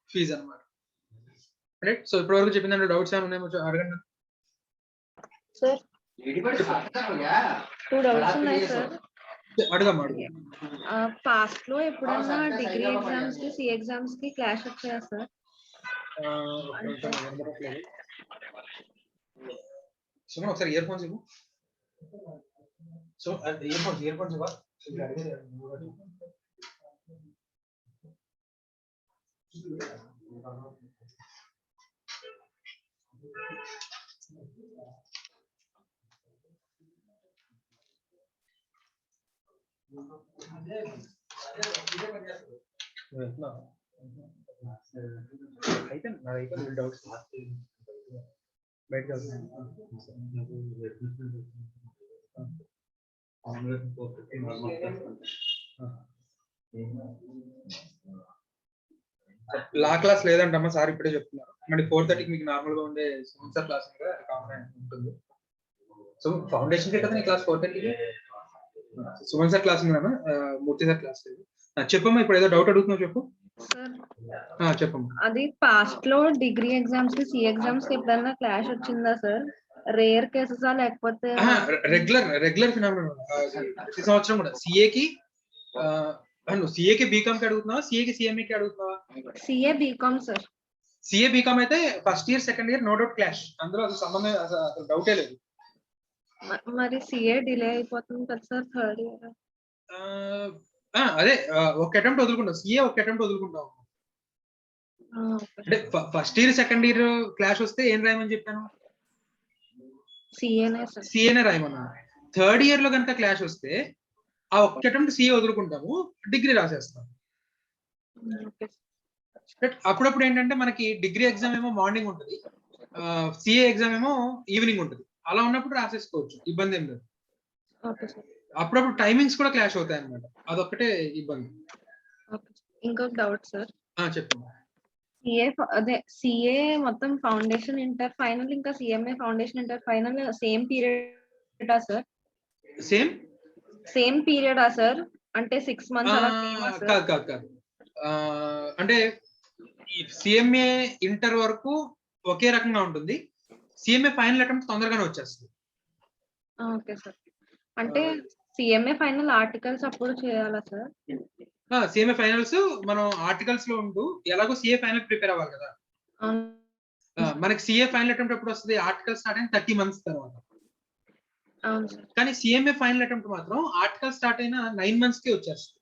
ఫీజు అనమాట. రైట్. సో ఇప్పటి వరకు చెప్పిన దాంట్లో డౌట్స్ ఏమైనా ఉన్నాయేమో అడగండి. సార్ 2 డౌట్స్ ఉన్నాయి సార్. అడగమ్మా. పాస్ట్ లో ఎప్పుడన్నా డిగ్రీ ఎగ్జామ్స్ కి సి ఎగ్జామ్స్ కి క్లాష్ వచ్చాయా సార్? సుమన్ ఒకసారి ఇయర్ ఫోన్స్ ఇవ్వు. సో ఇయర్ ఫోన్స్ ఇవ్వ. అయితే డౌట్స్ బయటకు లా క్లాస్ లేదంటమ్మా సార్ ఇప్పుడే చెప్తున్నారు. మరి 4:30కి మీకు నార్మల్ గా ఉండే సెమినార్ క్లాస్ కామన్ ఉంటుంది. సో ఫౌండేషన్ కే కదా నీ క్లాస్ 4:30కి. సుమన్ సార్ క్లాస్ ఉందా? మూర్తి సార్ క్లాస్ లేదు. చెప్పమ్మా, ఇప్పుడు ఏదో డౌట్ అడుగుతున్నావు చెప్పు. చెప్పమ్మా. అది పాస్ట్ లో డిగ్రీ ఎగ్జామ్స్ కి సి ఎగ్జామ్స్ కి ఎప్పుడైనా క్లాష్ వచ్చిందా సార్? రేర్ కేసెసా లేకపోతే రెగ్యులర్ ఫినామినల్? ప్రతి సంవత్సరం కూడా సిఏకి సిఏకి బీకామ్ కి అడుగుతున్నావా, సిఏకి సిఎంఏ కి అడుగుతున్నావా? CA BCom sir. CA BCom అయితే first year second year no doubt clash, అందులో అసలు సంబంధం అసలు డౌటే లేదు. మరి సిఏ డిలే అయిపోతుంది కదా సార్ థర్డ్ ఇయర్? అదే ఒక అటెంప్ట్ వదులుకుంటాం, సిఏ ఒక అటెంప్ట్ వదులుకుంటాం. అంటే first year second year clash వస్తే ఏం రాయమని చెప్పాను? సిఏనే రాయమన్నా. థర్డ్ ఇయర్ లో కనుక క్లాష్ వస్తే ఆ ఒక్క అటెంప్ట్ సిఏ వదులుకుంటాము, డిగ్రీ రాసేస్తాం. అప్పుడప్పుడు ఏంటంటే మనకి డిగ్రీ ఎగ్జామ్ ఏమో మార్నింగ్ ఉంటుంది, సిఏ ఎగ్జామ్ ఏమో ఈవినింగ్ ఉంటుంది. అలా ఉన్నప్పుడు రాసేసుకోవచ్చు, ఇబ్బంది ఏం లేదు. అప్పుడప్పుడు టైమింగ్స్ కూడా క్లాష్ అవుతాయి అన్నమాట, అదొక్కటే ఇబ్బంది. ఇంకొక డౌట్ సార్. చెప్పండి. సిఏ మొత్తం ఫౌండేషన్ ఇంటర్ ఫైనల్ ఇంకా CMA foundation inter final same period sir? Same పీరియడా సార్? అంటే 6 months అలా సేమా సార్? కాదు. అంటే సిఎంఏ ఇంటర్ వరకు ఒకే రకంగా ఉంటుంది, సిఎంఏ ఫైనల్ అటెంప్ట్ తొందరగానే వచ్చేస్తుంది. Okay sir. అంటే సిఎంఏ ఫైనల్ ఆర్టికల్స్ అప్పుడు చేయాలా సార్? సిఎంఏ ఫైనల్స్ మనం ఆర్టికల్స్ లో ఉంటూ ఎలాగో సిఏ ఫైనల్ ప్రిపేర్ అవ్వాలి కదా. మనకి సిఏ ఫైనల్ అటెంప్ట్ ఎప్పుడు వస్తుంది? ఆర్టికల్ స్టార్ట్ అయిన 30 months తర్వాత. కానీ సిఎంఏ ఫైనల్ అటెంప్ట్ మాత్రం ఆర్టికల్ స్టార్ట్ అయిన 9 months కి వచ్చేస్తుంది.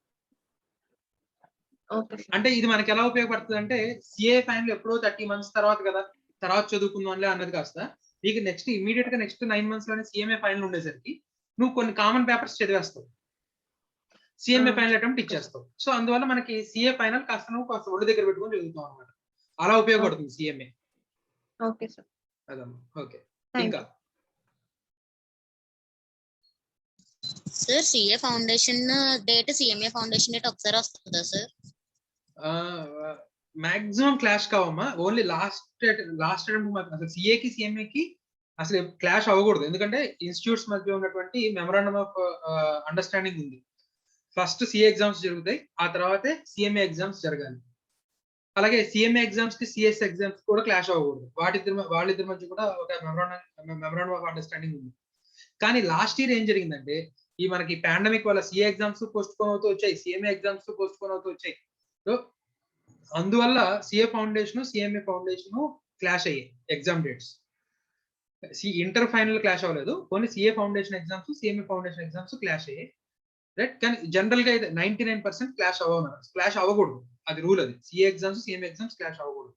అంటే ఇది మనకి ఎలా ఉపయోగపడుతుంది అంటే, సిఏ ఫైనల్ ఎప్పుడో 30 months తర్వాత కదా, తర్వాత చదువుకుందాంలే అన్నది కాస్త నీకు నెక్స్ట్ ఇమీడియట్ గా నెక్స్ట్ 9 months లోనే సిఎంఏ ఫైనల్ ఉండేసరికి నువ్వు కొన్ని కామన్ పేపర్స్ చదివేస్తావు, సిఎంఏ ఫైనల్ అటెంప్ట్ ఇచ్చేస్తావు. సో అందువల్ల మనకి సిఏ ఫైనల్ కాస్త నువ్వు కాస్త ఒళ్ళు దగ్గర పెట్టుకొని చదువుతాం అనమాట. అలా ఉపయోగపడుతుంది సిఎంఏ. Okay sir. అదమ్మా. ఓకే. ఇంకా sir CA foundation date CMA foundation date ఒకసారి వస్తుందా సార్? మాక్సిమం క్లాష్ కావమ్మా, ఓన్లీ లాస్ట్ అటెంప్ట్ మాత్రం. అసలు సిఏకి సిఎంఏకి అసలు క్లాష్ అవ్వకూడదు, ఎందుకంటే ఇన్స్టిట్యూట్స్ మధ్య ఉన్నటువంటి మెమరాండమ్ ఆఫ్ అండర్స్టాండింగ్ ఉంది. ఫస్ట్ సిఏ ఎగ్జామ్స్ జరుగుతాయి, ఆ తర్వాతే సిఎంఏ ఎగ్జామ్స్ జరగాలి. అలాగే సిఎంఏ ఎగ్జామ్స్ కి సిఎస్ ఎగ్జామ్స్ కూడా క్లాష్ అవ్వకూడదు, వాళ్ళిద్దరి మధ్య కూడా ఒక మెమరాండమ్ ఆఫ్ అండర్స్టాండింగ్ ఉంది. కానీ లాస్ట్ ఇయర్ ఏం జరిగిందంటే, ఈ మనకి పాండమిక్ వల్ల సిఏ ఎగ్జామ్స్ పోస్ట్ పోన్ అవుతూ వచ్చాయి, సిఎంఏ ఎగ్జామ్స్ పోస్ట్ పోన్ అవుతూ వచ్చాయి. సో అందువల్ల CA foundation CMA foundation clash అయ్యాయి exam dates. Inter final clash అవ్వలేదు, only CA foundation exams CMA foundation exams clash అయ్యాయి. రైట్. కానీ జనరల్ గా అయితే 99% క్లాష్ అవ్వకూడదు, అది రూల్. అది CA exams CMA exams clash అవ్వకూడదు.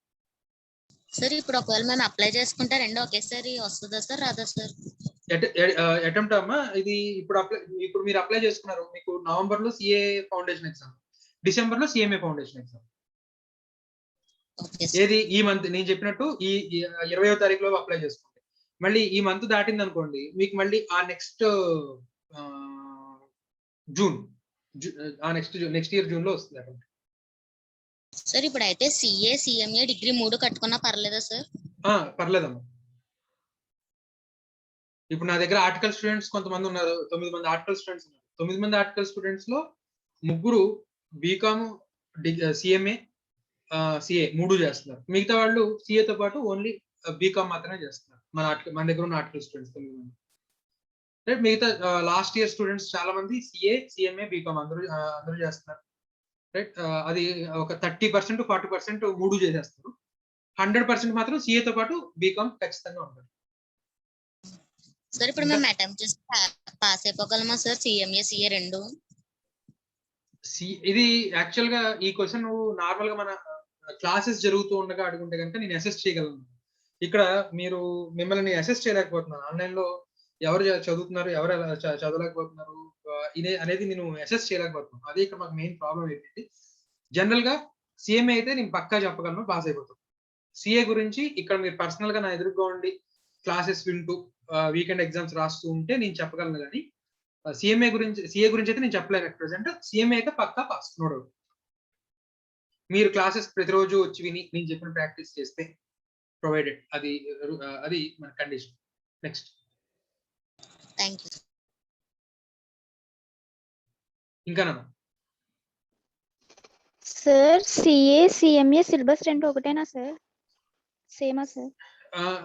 సార్ ఇప్పుడు ఒకవేళ మేము అప్లై చేసుకుంటే రెండు ఒకేసారి వస్తుందా సార్, రాదా సార్? అటెంప్ట్ అమ్మా ఇది. ఇప్పుడు మీరు అప్లై చేసుకున్నారు, మీకు నవంబర్ లో సిఏ ఫౌండేషన్ ఎగ్జామ్, డిసెంబర్ లో సిఎంఏ ఫౌండేషన్ ఎగ్జామ్. ఓకే ఏది ఈ మంత్ నేను చెప్పినట్టు ఈ 20వ తారీఖులో అప్లై చేసుకోండి. మళ్ళీ ఈ మంత్ దాటింది అనుకోండి, మీకు మళ్ళీ ఆ next June next year June లో వస్తుంది అక్కడ. సార్ ఇప్పుడు అయితే సిఏ సిఎంఏ డిగ్రీ 3 కట్టుకున్నా పర్లేదా సార్? పర్లేదమ్మా. ఇప్పుడు నా దగ్గర ఆర్టికల్ స్టూడెంట్స్ కొంతమంది ఉన్నారు, 9 మంది ఆర్టికల్ స్టూడెంట్స్ ఉన్నారు. 9 మంది ఆర్టికల్ స్టూడెంట్స్ లో 3 బీకామ్ సిఎంఏ సిఏ 3 చేస్తున్నారు. మిగతా వాళ్ళు సిఏ తో పాటు ఓన్లీ బీకామ్ మాత్రమే చేస్తున్నారు. మన దగ్గర ఉన్న ఆర్టికల్ స్టూడెంట్స్ 9 మంది. మిగతా లాస్ట్ ఇయర్ స్టూడెంట్స్ చాలా మంది సిఏ సిఎంఏ బీకామ్ అందరూ చేస్తున్నారు. రైట్, అది ఒక 30% 40% 3 చేసేస్తారు. 100% మాత్రం సిఏ తో పాటు బీకామ్ ఖచ్చితంగా ఉంటారు. సార్ ఇప్పుడు మేము అటెంప్ట్ చేసి పాస్ అయిపోగలమా సార్ సిఎంఏ సిఏ 2? ఇది యాక్చువల్ గా ఈ క్వశ్చన్ నువ్వు నార్మల్ గా మన క్లాసెస్ జరుగుతూ ఉండగా అడుగుంటే కనుక నేను అసెస్ చేయగలను. ఇక్కడ మిమ్మల్ని అసెస్ చేయలేకపోతున్నాను. ఆన్లైన్ లో ఎవరు చదువుతున్నారు, ఎవరు చదవలేకపోతున్నారు ఇదే అనేది నేను అసెస్ చేయలేకపోతున్నాను. అదే ఇక్కడ మాకు మెయిన్ ప్రాబ్లం ఏంటంటే, జనరల్ గా సిఎంఏ అయితే నేను పక్కా చెప్పగలను, పాస్ అయిపోతాను. సిఏ గురించి ఇక్కడ మీరు పర్సనల్ గా నా ఎదురుగా ఉండి క్లాసెస్ వింటూ వీకెండ్ ఎగ్జామ్స్ రాస్తూ ఉంటే నేను చెప్పగలను. కానీ సిఏ గురించి అయితే నేను చెప్పలేను. అట్ ప్రెసెంట్ సిఎంఏ అయితే పక్కా పాస్, నో డౌట్. మీరు క్లాసెస్ ప్రతిరోజు వచ్చి విని నేను చెప్పిన ప్రాక్టీస్ చేస్తే ప్రొవైడెడ్, అది మన కండిషన్. నెక్స్ట్. Thank you. ఇంకా సార్ సిఏ సిఎంఏ సిలబస్ 2 ఒకటేనా సార్? సేమా సార్?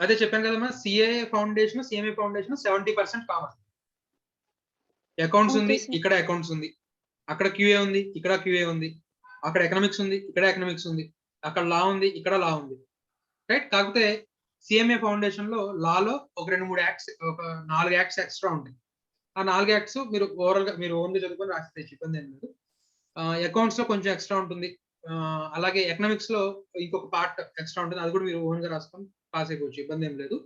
అదే చెప్పాను కదమ్మా, CA foundation CMA foundation 70% common. Accounts ఉంది, ఇక్కడ అకౌంట్స్ ఉంది. అక్కడ క్యూఏ ఉంది, ఇక్కడ క్యూఏ ఉంది. అక్కడ ఎకనామిక్స్ ఉంది, ఇక్కడ ఎకనామిక్స్ ఉంది. అక్కడ లా ఉంది, ఇక్కడ లా ఉంది. రైట్. కాకపోతే సిఎంఏ ఫౌండేషన్ లో లాలో ఒక 2-3 యాక్ట్స్, ఒక 4 యాక్ట్స్ ఎక్స్ట్రా ఉంటాయి. ఆ 4 యాక్ట్స్ మీరు ఓవరాల్ గా మీరు ఓన్లీ చదువుకొని రాస్తే ఇబ్బంది ఏం లేదు. అకౌంట్స్ లో కొంచెం ఎక్స్ట్రా ఉంటుంది. అలాగే ఎకనామిక్స్ లో ఇంకొక పార్ట్ ఎక్స్ట్రా ఉంటుంది, అది కూడా మీరు ఓన్ గా రాసుకొని పాస్ అయిపోవచ్చు, ఇబ్బంది ఏం లేదు.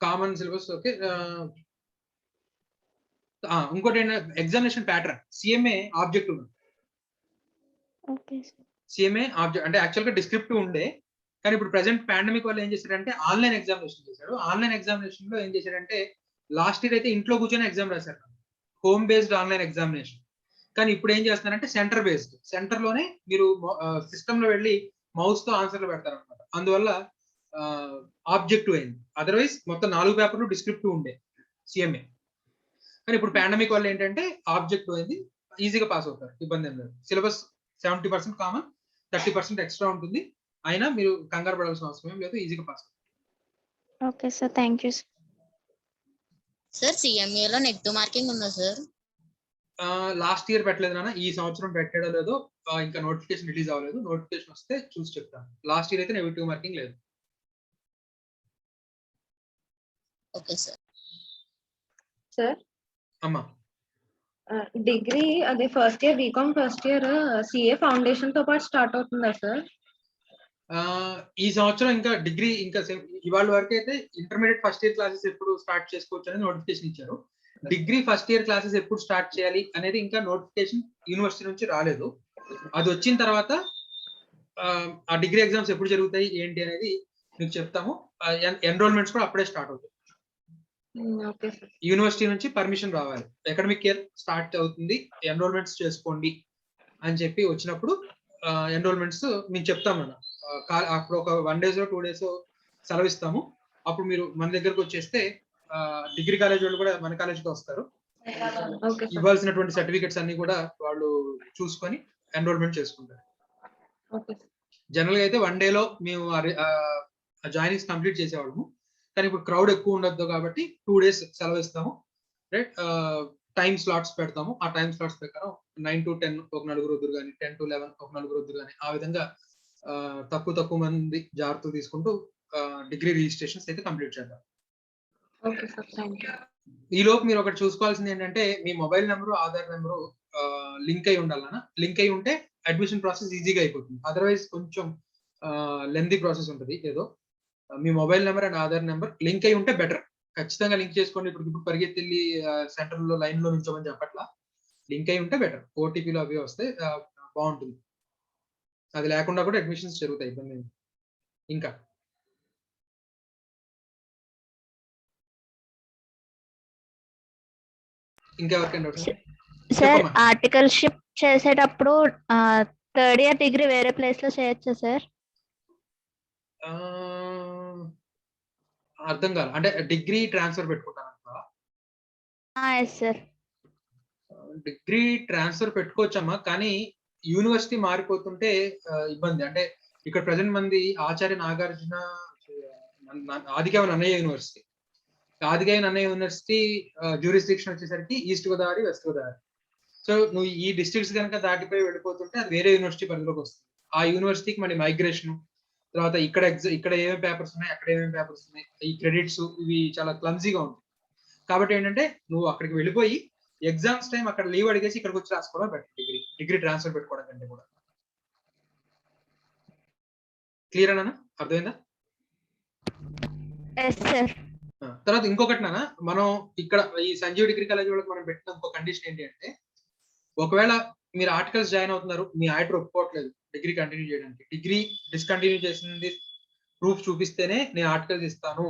Common syllabus okay. ఇంకోటి ఏంటంటే examination pattern CMA objective. CMA object అంటే యాక్చువల్ గా డిస్క్రిప్టివ్ ఉండే, కానీ ఇప్పుడు ప్రెసెంట్ పాండమిక్ వల్ల ఏం చేశారంటే ఆన్లైన్ ఎగ్జామినేషన్ చేశాడు. ఆన్లైన్ ఎగ్జామినేషన్ లో ఏం చేశారంటే లాస్ట్ ఇయర్ అయితే ఇంట్లో కూర్చొని ఎగ్జామ్ రాశారు, హోమ్ బేస్డ్ ఆన్లైన్ ఎగ్జామినేషన్. కానీ ఇప్పుడు ఏం చేస్తున్నారంటే సెంటర్ బేస్డ్, సెంటర్ లోనే మీరు సిస్టమ్ లో వెళ్ళి మౌస్ తో ఆన్సర్లు పెడతారు అనమాట. అందువల్ల ఆబ్జెక్టివ్ అయింది. అదర్వైజ్ మొత్తం 4 పేపర్లు డిస్క్రిప్టివ్ ఉండే సిఎంఏ. కానీ ఇప్పుడు పాండమిక్ వల్ల ఏంటంటే ఆబ్జెక్టివ్ అయింది, ఈజీగా పాస్ అవుతారు, ఇబ్బంది ఏం లేదు. సిలబస్ 70% కామన్, 30% ఎక్స్ట్రా ఉంటుంది. అయినా మీరు కంగారు పడాల్సిన అవసరం ఏం లేదు, ఈజీగా పాస్ అవుతారు. Okay sir, thank you sir. CMA లో నెగటివ్ మార్కింగ్ ఉందా సార్? లాస్ట్ ఇయర్ పెట్టలేదు నాన్న, ఈ సంవత్సరం పెట్టాడో లేదో ఇంకా నోటిఫికేషన్ రిలీజ్ అవ్వలేదు. నోటిఫికేషన్ వస్తే చూసి చెప్తాను. లాస్ట్ ఇయర్ అయితే నెగటివ్ మార్కింగ్ లేదు. Okay sir. సార్ అమ్మా, డిగ్రీ అదే first year BCom first year CA foundation తో పాటు స్టార్ట్ అవుతుందా సార్? ఈ సంవత్సరం ఇంకా డిగ్రీ ఇంకా ఇవాళ వరకు అయితే ఇంటర్మీడియట్ ఫస్ట్ ఇయర్ క్లాసెస్ ఎప్పుడు స్టార్ట్ చేసుకోవచ్చు అనేది నోటిఫికేషన్ ఇచ్చారు. డిగ్రీ ఫస్ట్ ఇయర్ క్లాసెస్ ఎప్పుడు స్టార్ట్ చేయాలి అనేది ఇంకా నోటిఫికేషన్ యూనివర్సిటీ నుంచి రాలేదు. అది వచ్చిన తర్వాత ఆ డిగ్రీ ఎగ్జామ్స్ ఎప్పుడు జరుగుతాయి ఏంటి అనేది మీకు చెప్తాము. ఎన్రోల్మెంట్స్ కూడా అప్పుడే స్టార్ట్ అవుతాయి. యూనివర్సిటీ నుంచి పర్మిషన్ రావాలి, అకాడమిక్ ఇయర్ స్టార్ట్ అవుతుంది, ఎన్రోల్మెంట్స్ చేసుకోండి అని చెప్పి వచ్చినప్పుడు ఎన్రోల్మెంట్స్ మేము చెప్తామన్నా. అప్పుడు ఒక 1 days 2 days సెలవు ఇస్తాము. అప్పుడు మీరు మన దగ్గరకు వచ్చేస్తే డిగ్రీ కాలేజ్ వాళ్ళు కూడా మన కాలేజ్కి వస్తారు. ఇవ్వాల్సినటువంటి సర్టిఫికెట్స్ అన్ని కూడా వాళ్ళు చూసుకొని ఎన్రోల్మెంట్ చేసుకుంటారు. జనరల్ గా అయితే 1 day లో మేము జాయినింగ్స్ కంప్లీట్ చేసేవాళ్ళము. కానీ ఇప్పుడు క్రౌడ్ ఎక్కువ ఉండొద్దు కాబట్టి 2 days సెలవు ఇస్తాము. రైట్. టైమ్ స్లాట్స్ పెడతాము. ఆ టైమ్ స్లాట్స్ ప్రకారం 9 to 10 ఒక 4 వద్దురు కానీ, 10 to 11 ఒక 4 వద్దురు కానీ, ఆ విధంగా తక్కువ మంది జాగ్రత్తలు తీసుకుంటూ డిగ్రీ రిజిస్ట్రేషన్స్ అయితే కంప్లీట్ చేద్దాం. ఈ లోపు మీరు ఒకటి చూసుకోవాల్సింది ఏంటంటే మీ mobile number Aadhaar number link అయి ఉండాలన్నా. లింక్ అయి ఉంటే అడ్మిషన్ ప్రాసెస్ ఈజీగా అయిపోతుంది. అదర్వైజ్ కొంచెం లెంతీ ప్రాసెస్ ఉంటుంది. ఏదో మీ mobile number and Aadhaar number link అయి ఉంటే బెటర్. ఖచ్చితంగా లింక్ చేసుకోండి. ఇప్పుడు పరిగెత్తి వెళ్ళి సెంటర్ లో లైన్ లో నుంచోమని చెప్పట్లా. లింక్ అయి ఉంటే బెటర్. ఓటీపీలో అవి వస్తే బాగుంటుంది. అది లేకుండా కూడా అడ్మిషన్స్ జరుగుతాయి, ఇబ్బంది ఏమి. ఇంకా ఇంకెవరికైనా డౌట్స్? సార్ చెప్పమ్మా. ఆర్టికల్షిప్ చేసేటప్పుడు థర్డ్ ఇయర్ డిగ్రీ వేరే ప్లేస్ లో చేయొచ్చా సార్? ఆ, అర్థం కాదు. అంటే డిగ్రీ ట్రాన్స్ఫర్ పెట్టుకుంటాను. Yes sir. డిగ్రీ ట్రాన్స్ఫర్ పెట్టుకోవచ్చమ్మా, కానీ యూనివర్సిటీ మారిపోతుంటే ఇబ్బంది. అంటే ఇక్కడ ప్రజెంట్ మంది Acharya Nagarjuna Adikavi Nannaya university. Adikavi Nannaya university jurisdiction వచ్చేసరికి east Godavari, west Godavari. So నువ్వు ఈ డిస్ట్రిక్ట్స్ కనుక దాటిపోయి వెళ్ళిపోతుంటే అది వేరే యూనివర్సిటీ పరిధిలోకి వస్తుంది. ఆ యూనివర్సిటీకి మళ్ళీ మైగ్రేషన్, తర్వాత ఇక్కడ ఏమేమి పేపర్స్ ఉన్నాయి, అక్కడ ఏమేమి పేపర్స్ ఉన్నాయి, ఈ క్రెడిట్స్ ఇవి చాలా క్లమ్జీగా ఉంటాయి. కాబట్టి ఏంటంటే నువ్వు అక్కడికి వెళ్ళిపోయి ఎగ్జామ్స్ టైం అక్కడ లీవ్ అడిగేసి ఇక్కడికి వచ్చి రాసుకోవడం బెటర్. డిగ్రీ ట్రాన్స్ఫర్ పెట్టుకోవడం కంటే కూడా. క్లియర్ అన్నా? అర్థమైందా? Yes sir. తర్వాత ఇంకొకటి నాన్న, మనం ఇక్కడ ఈ సంజీవ్ డిగ్రీ కాలేజ్ వాళ్ళకి మనం పెట్టిన ఇంకో కండిషన్ ఏంటి అంటే, ఒకవేళ మీరు ఆర్టికల్స్ జాయిన్ అవుతున్నారు, మీ ఆర్డర్ ఒప్పుకోవట్లేదు డిగ్రీ కంటిన్యూ చేయడానికి, డిగ్రీ డిస్కంటిన్యూ చేసింది ప్రూఫ్ చూపిస్తేనే నేను ఆర్టికల్స్ ఇస్తాను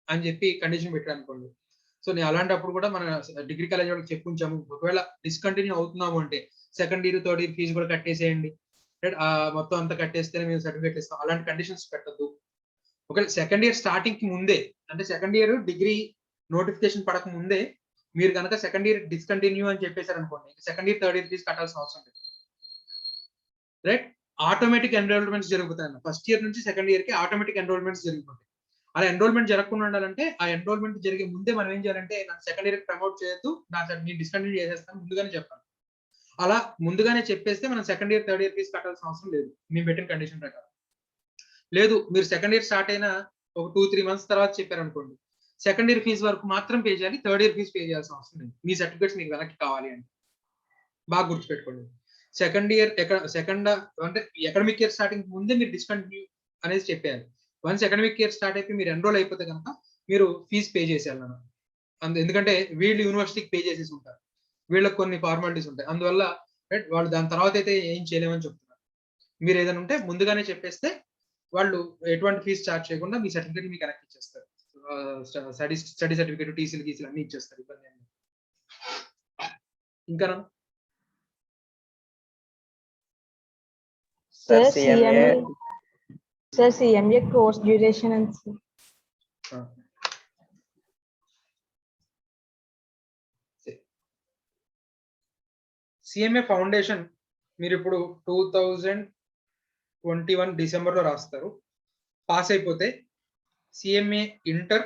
అని చెప్పి కండిషన్ పెట్టాను అనుకోండి. సో నేను అలాంటప్పుడు కూడా మన డిగ్రీ కాలేజ్ వాళ్ళకి చెప్పుంచాము, ఒకవేళ డిస్కంటిన్యూ అవుతున్నాము అంటే second year, third year fee కూడా కట్టేసేయండి, మొత్తం అంతా కట్టేస్తేనే మేము సర్టిఫికేట్ ఇస్తాం. అలాంటి కండిషన్స్ పెట్టద్దు. ఒకవేళ సెకండ్ ఇయర్ స్టార్టింగ్ కి ముందే, అంటే సెకండ్ ఇయర్ డిగ్రీ నోటిఫికేషన్ పడక ముందే మీరు కనుక సెకండ్ ఇయర్ డిస్కంటిన్యూ అని చెప్పేశారు అనుకోండి, second year, third year fee కట్టాల్సిన అవసరం లేదు. రైట్? ఆటోమేటిక్ ఎన్రోల్మెంట్స్ జరుగుతాయి. ఫస్ట్ ఇయర్ నుంచి సెకండ్ ఇయర్ కి ఆటోమేటిక్ ఎన్రోల్మెంట్స్ జరుగుతాయి. అలా ఎన్రోల్మెంట్ జరగకుండా ఉండాలంటే ఆ ఎన్రోల్మెంట్ జరిగే ముందే మనం ఏం చేయాలంటే, నాకు సెకండ్ ఇయర్ ప్రమోట్ చేయొద్దు, నేను డిస్కంటిన్యూ చేసేస్తాను ముందుగానే చెప్పాను. అలా ముందుగానే చెప్పేస్తే మనం second year, third year fee కట్టాల్సిన అవసరం లేదు మేము పెట్టిన కండిషన్ ప్రకారం. లేదు మీరు సెకండ్ ఇయర్ స్టార్ట్ అయిన ఒక 2-3 months తర్వాత చెప్పారు అనుకోండి, సెకండ్ ఇయర్ ఫీజు వరకు మాత్రం పే చేయాలి, థర్డ్ ఇయర్ ఫీజు పే చేయాల్సిన అవసరం లేదు. మీ సర్టిఫికేట్స్ మీకు వెనక్కి కావాలి అంటే బాగా గుర్తుపెట్టుకోండి. సెకండ్ ఇయర్ అంటే అకాడమిక్ ఇయర్ స్టార్టింగ్ ముందే మీరు డిస్కంటిన్యూ అనేది చెప్పేయాలి. వన్స్ అకాడమిక్ ఇయర్ స్టార్ట్ అయిపోయి మీరు ఎన్రోల్ అయిపోతే కనుక మీరు ఫీజు పే చేసేయాలి అన్న. ఎందుకంటే వీళ్ళు యూనివర్సిటీకి పే చేసేసి ఉంటారు, వీళ్ళకి కొన్ని ఫార్మాలిటీస్ ఉంటాయి. అందువల్ల వాళ్ళు దాని తర్వాత అయితే ఏం చేయలేమని చెప్తున్నారు. మీరు ఏదైనా ఉంటే ముందుగానే చెప్పేస్తే వాళ్ళు ఎటువంటి ఫీజు చార్జ్ చేయకుండా మీ సర్టిఫికేట్ మీకు కనెక్ట్ ఇచ్చేస్తారు. స్టడీ సర్టిఫికేట్, టీసీలు, గీసీలు అన్ని ఇచ్చేస్తారు. ఇబ్బంది ఏమి. ఇంకా sir CMA course duration and CMA foundation మీరు ఇప్పుడు 2021 డిసెంబర్లో రాస్తారు. పాస్ అయిపోతే సిఎంఏ ఇంటర్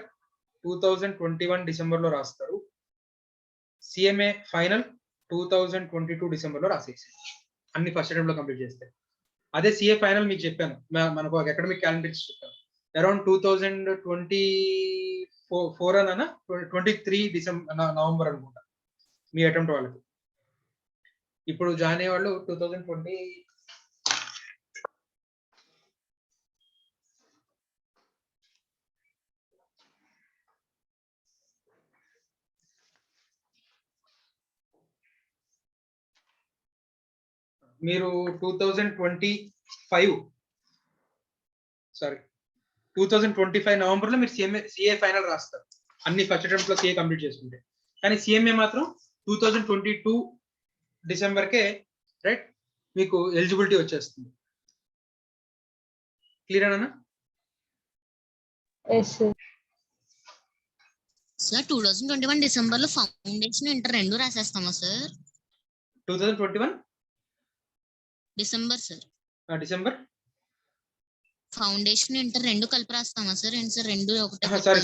2021 డిసెంబర్లో రాస్తారు. సిఎంఏ ఫైనల్ 2022 డిసెంబర్లో రాసేసి అన్ని ఫస్ట్ అటెంప్ట్ లో కంప్లీట్ చేస్తే. అదే సిఏ ఫైనల్ మీకు చెప్పాను, మనకు ఒక అకాడమిక్ క్యాలెండర్ చెప్పాను, అరౌండ్ 2024 అన్న 23 నవంబర్ అనుకుంటా మీ అటెంప్ట్ వాళ్ళకి. ఇప్పుడు జాయిన్ అయ్యే వాళ్ళు 2020 మీరు 2025 నవంబర్ లో మీరు సిఏ ఫైనల్ రాస్తారు అన్ని ఫస్ట్ అటెంప్ట్ లో సిఏ కంప్లీట్ చేసుకుంటే. కానీ సిఎంఏ మాత్రం 2022 డిసెంబర్కే రైట్ మీకు ఎలిజిబిలిటీ వచ్చేస్తుంది. క్లియర్ అన్న? సార్ 2021 డిసెంబర్ లో ఫౌండేషన్ ఇంటర్ రెండు రాసేస్తామా sir? 2021 December sir. December foundation inter రెండు కలిపి రాస్తామా సార్? ఏంటి సార్ రెండు ఒకటే? సారీ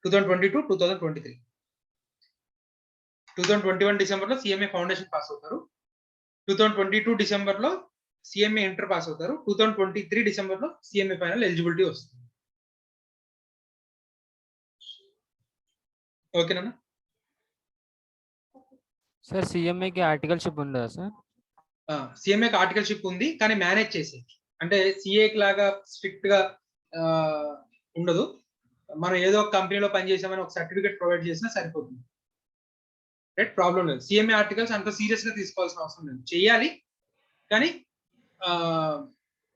2022 2023 2021 డిసెంబర్ లో సిఎంఏ ఫౌండేషన్ పాస్ అవుతారు, 2022 డిసెంబర్ లో సిఎంఏ ఇంటర్ పాస్ అవుతారు, 2023 డిసెంబర్ లో సిఎంఏ ఫైనల్ ఎలిజిబిలిటీ వస్తుంది. ఓకేనా సార్? సిఎంఏకి ఆర్టికల్షిప్ ఉందా సార్? సిఎంఏకి ఆర్టికల్షిప్ ఉంది, కానీ మేనేజ్ చేసేది అంటే సిఏకి లాగా స్ట్రిక్ట్ గా ఉండదు. మనం ఏదో ఒక కంపెనీలో పనిచేసామని ఒక సర్టిఫికేట్ ప్రొవైడ్ చేసినా సరిపోతుంది. రైట్, ప్రాబ్లం లేదు. సిఎంఏ ఆర్టికల్స్ అంత సీరియస్ గా తీసుకోవాల్సిన అవసరం లేదు. చెయ్యాలి కానీ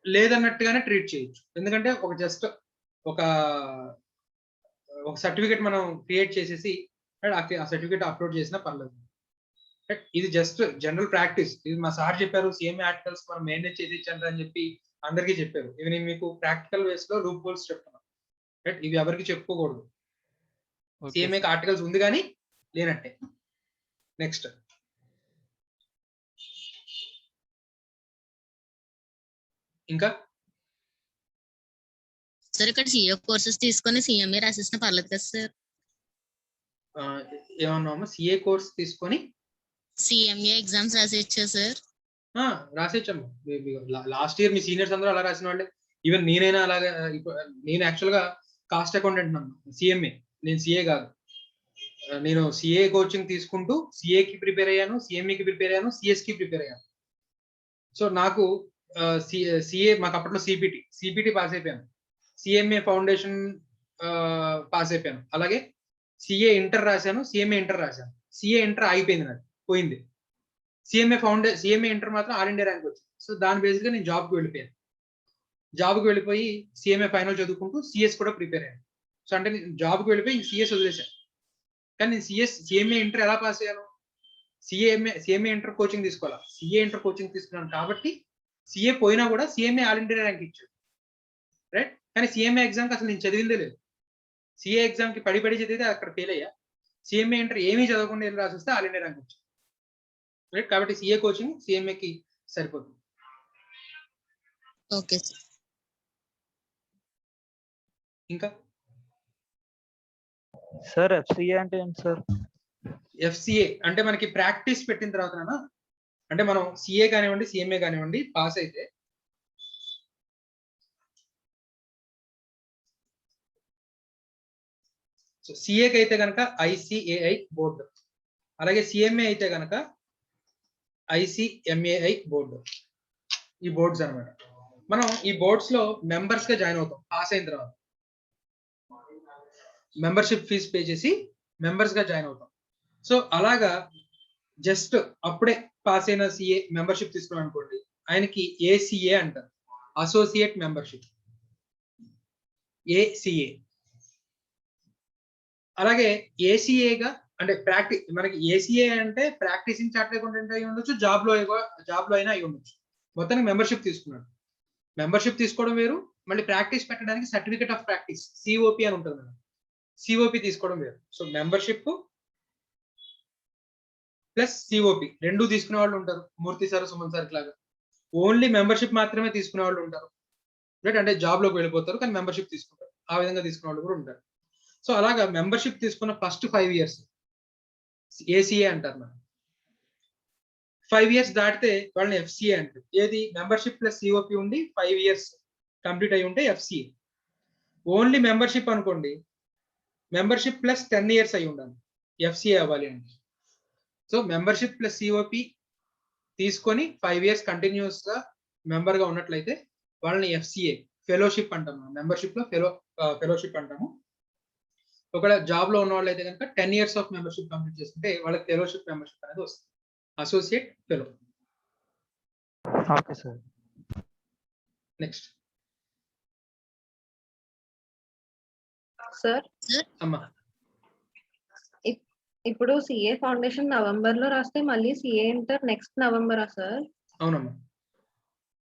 లేదన్నట్టుగానే ట్రీట్ చేయొచ్చు. ఎందుకంటే ఒక జస్ట్ ఒక సర్టిఫికేట్ మనం క్రియేట్ చేసేసి ఆ సర్టిఫికేట్ అప్లోడ్ చేసినా పర్లేదు. ఇది జస్ట్ జనరల్ ప్రాక్టీస్. ఇది మా సార్ చెప్పారు సిఎంఏ ఆర్టికల్స్ మనం మేనేజ్ చేసి ఇచ్చారు అని చెప్పి అందరికీ చెప్పారు. ఇవి నేను మీకు ప్రాక్టికల్ వేస్ లో లూప్ హోల్స్ చెప్తున్నాను. రైట్, ఇవి ఎవరికి చెప్పుకోకూడదు. సిఎంఏ ఆర్టికల్స్ ఉంది కానీ లేనట్టే. నెక్స్ట్ ఇంకా సార్ ఇక్కడ సిఏ కోర్సెస్ తీసుకొని సిఎంఏ రాసేసిన పర్లేదు కదా సార్? ఏమన్నామా? సిఏ కోర్స్ తీసుకొని సిఎంఏ ఎగ్జామ్స్ రాసేచ్చా సార్? రాసేచ్చాము. లాస్ట్ ఇయర్ మీ సీనియర్స్ అందరూ అలా రాసిన వాళ్ళే. ఈవెన్ నేనైనా అలాగా. నేను యాక్చువల్ గా కాస్ట్ అకౌంటెంట్ అన్నా, సిఎంఏ. నేను సిఏ కాదు. నేను సిఏ కోచింగ్ తీసుకుంటూ సిఏకి ప్రిపేర్ అయ్యాను, సిఎంఏకి ప్రిపేర్ అయ్యాను, సిఎస్ కి ప్రిపేర్ అయ్యాను. సో నాకు సిఏ మాకు అప్పట్లో సిపిటి పాస్ అయిపోయాను, సిఎంఏ ఫౌండేషన్ పాస్ అయిపోయాను, అలాగే సిఏ ఇంటర్ రాశాను, సిఎంఏ ఇంటర్ రాశాను. సిఏ ఇంటర్ ఆగిపోయింది, నాకు పోయింది. సిఎంఏ ఇంటర్ మాత్రం ఆల్ ఇండియా ర్యాంక్ వచ్చింది. సో దాని బేస్గా నేను జాబ్కి వెళ్ళిపోయాను. జాబ్కి వెళ్ళిపోయి సిఎంఏ ఫైనల్ చదువుకుంటూ సిఎస్ కూడా ప్రిపేర్ అయ్యాను. సో అంటే నేను జాబ్కి వెళ్ళిపోయి సిఎస్ వదిలేశాను. కానీ నేను సిఎంఏ ఇంటర్ ఎలా పాస్ అయ్యాను? సిఎంఏ ఇంటర్ కోచింగ్ తీసుకోవాలా, సిఏ ఇంటర్ కోచింగ్ తీసుకున్నాను కాబట్టి సిఏ పోయినా కూడా సిఎంఏ ఆల్ ఇండియా ర్యాంక్ ఇచ్చాడు. రైట్, కానీ సిఎంఏ ఎగ్జామ్కి అసలు నేను చదివిందే లేదు. సిఏ ఎగ్జామ్కి పడి చదివితే అక్కడ ఫెయిల్ అయ్యా. సిఎంఏ ఇంటర్ ఏమీ చదవకుండా వెళ్ళి రాసి వస్తే ఆల్ ఇండియా ర్యాంక్ వచ్చింది. రైట్, కాబట్టి సిఏ కోచింగ్ సిఎంఏకి సరిపోతుంది. Okay sir. ఇంకా సార్ ఎఫ్సిఏ అంటే ఏంటి సార్? ఎఫ్సిఏ అంటే మనకి ప్రాక్టీస్ పెట్టిన తర్వాత, అంటే మనం సిఏ కానివ్వండి సిఎంఏ కానివ్వండి పాస్ అయితే సిఏకి అయితే కనుక ఐసిఏఐ బోర్డు, అలాగే సిఎంఏ అయితే కనుక ఐసిఎంఏఐ బోర్డు. ఈ బోర్డ్స్ అన్నమాట. మనం ఈ బోర్డ్స్ లో మెంబర్స్ గా జాయిన్ అవుతాం. పాస్ అయిన తర్వాత మెంబర్షిప్ ఫీజు పే చేసి మెంబర్స్ గా జాయిన్ అవుతాం. సో అలాగా జస్ట్ అప్పుడే పాస్ అయిన సిఏ మెంబర్షిప్ తీసుకున్నాం అనుకోండి, ఆయనకి ఏసిఏ అంటారు, అసోసియేట్ మెంబర్షిప్, ఏసిఏ. అలాగే ఏసీఏగా అంటే మనకి ఏసీఏ అంటే ప్రాక్టీసింగ్ చార్టెడ్ అకౌంటెంట్ అయి ఉండొచ్చు, జాబ్ లో అయినా అయి ఉండొచ్చు. మొత్తానికి మెంబర్షిప్ తీసుకున్నాడు. మెంబర్షిప్ తీసుకోవడం వేరు, మళ్ళీ ప్రాక్టీస్ పెట్టడానికి సర్టిఫికేట్ ఆఫ్ ప్రాక్టీస్ సిఓపి అని ఉంటుంది మేడం, సిఓపి తీసుకోవడం వేరు. సో మెంబర్షిప్ ప్లస్ సిఓపి రెండు తీసుకునే వాళ్ళు ఉంటారు, మూర్తి సార్ సుమన్ సార్ లాగా. ఓన్లీ మెంబర్షిప్ మాత్రమే తీసుకునే వాళ్ళు ఉంటారు. రైట్, అంటే జాబ్ లోకి వెళ్ళిపోతారు కానీ మెంబర్షిప్ తీసుకుంటారు. ఆ విధంగా తీసుకునే వాళ్ళు కూడా ఉంటారు. సో అలాగా మెంబర్షిప్ తీసుకున్న ఫస్ట్ 5 years ఏసీఏ అంటారు మనం. 5 years దాటితే వాళ్ళని ఎఫ్సిఏ అంటారు. ఏది మెంబర్షిప్ ప్లస్ సిఓపి ఉండి 5 years కంప్లీట్ అయి ఉంటే ఎఫ్సిఏ. ఓన్లీ మెంబర్షిప్ అనుకోండి, మెంబర్షిప్ ప్లస్ 10 years అయి ఉండాలి ఎఫ్సిఏ అవ్వాలి అంటే. సో మెంబర్షిప్ ప్లస్ సిఓపి తీసుకొని 5 years కంటిన్యూస్ గా మెంబర్ గా ఉన్నట్లయితే వాళ్ళని ఎఫ్సిఏ ఫెలోషిప్ అంటాము. మెంబర్షిప్ లో ఫెలోషిప్ అంటాము. ఒకవేళ జాబ్ లో ఉన్న వాళ్ళు అయితే కనుక 10 years ఆఫ్ మెంబర్షిప్ కంప్లీట్ చేసుకుంటే వాళ్ళకి ఫెలోషిప్ మెంబర్షిప్ అనేది వస్తుంది, associate fellow. Okay sir. Next sir అమ్మా. ఇప్పుడు సిఏ ఫౌండేషన్ నవంబర్ లో రాస్తే మళ్ళీ సిఏ ఇంటర్ నెక్స్ట్ నవంబరా సార్? అవునమ్మా,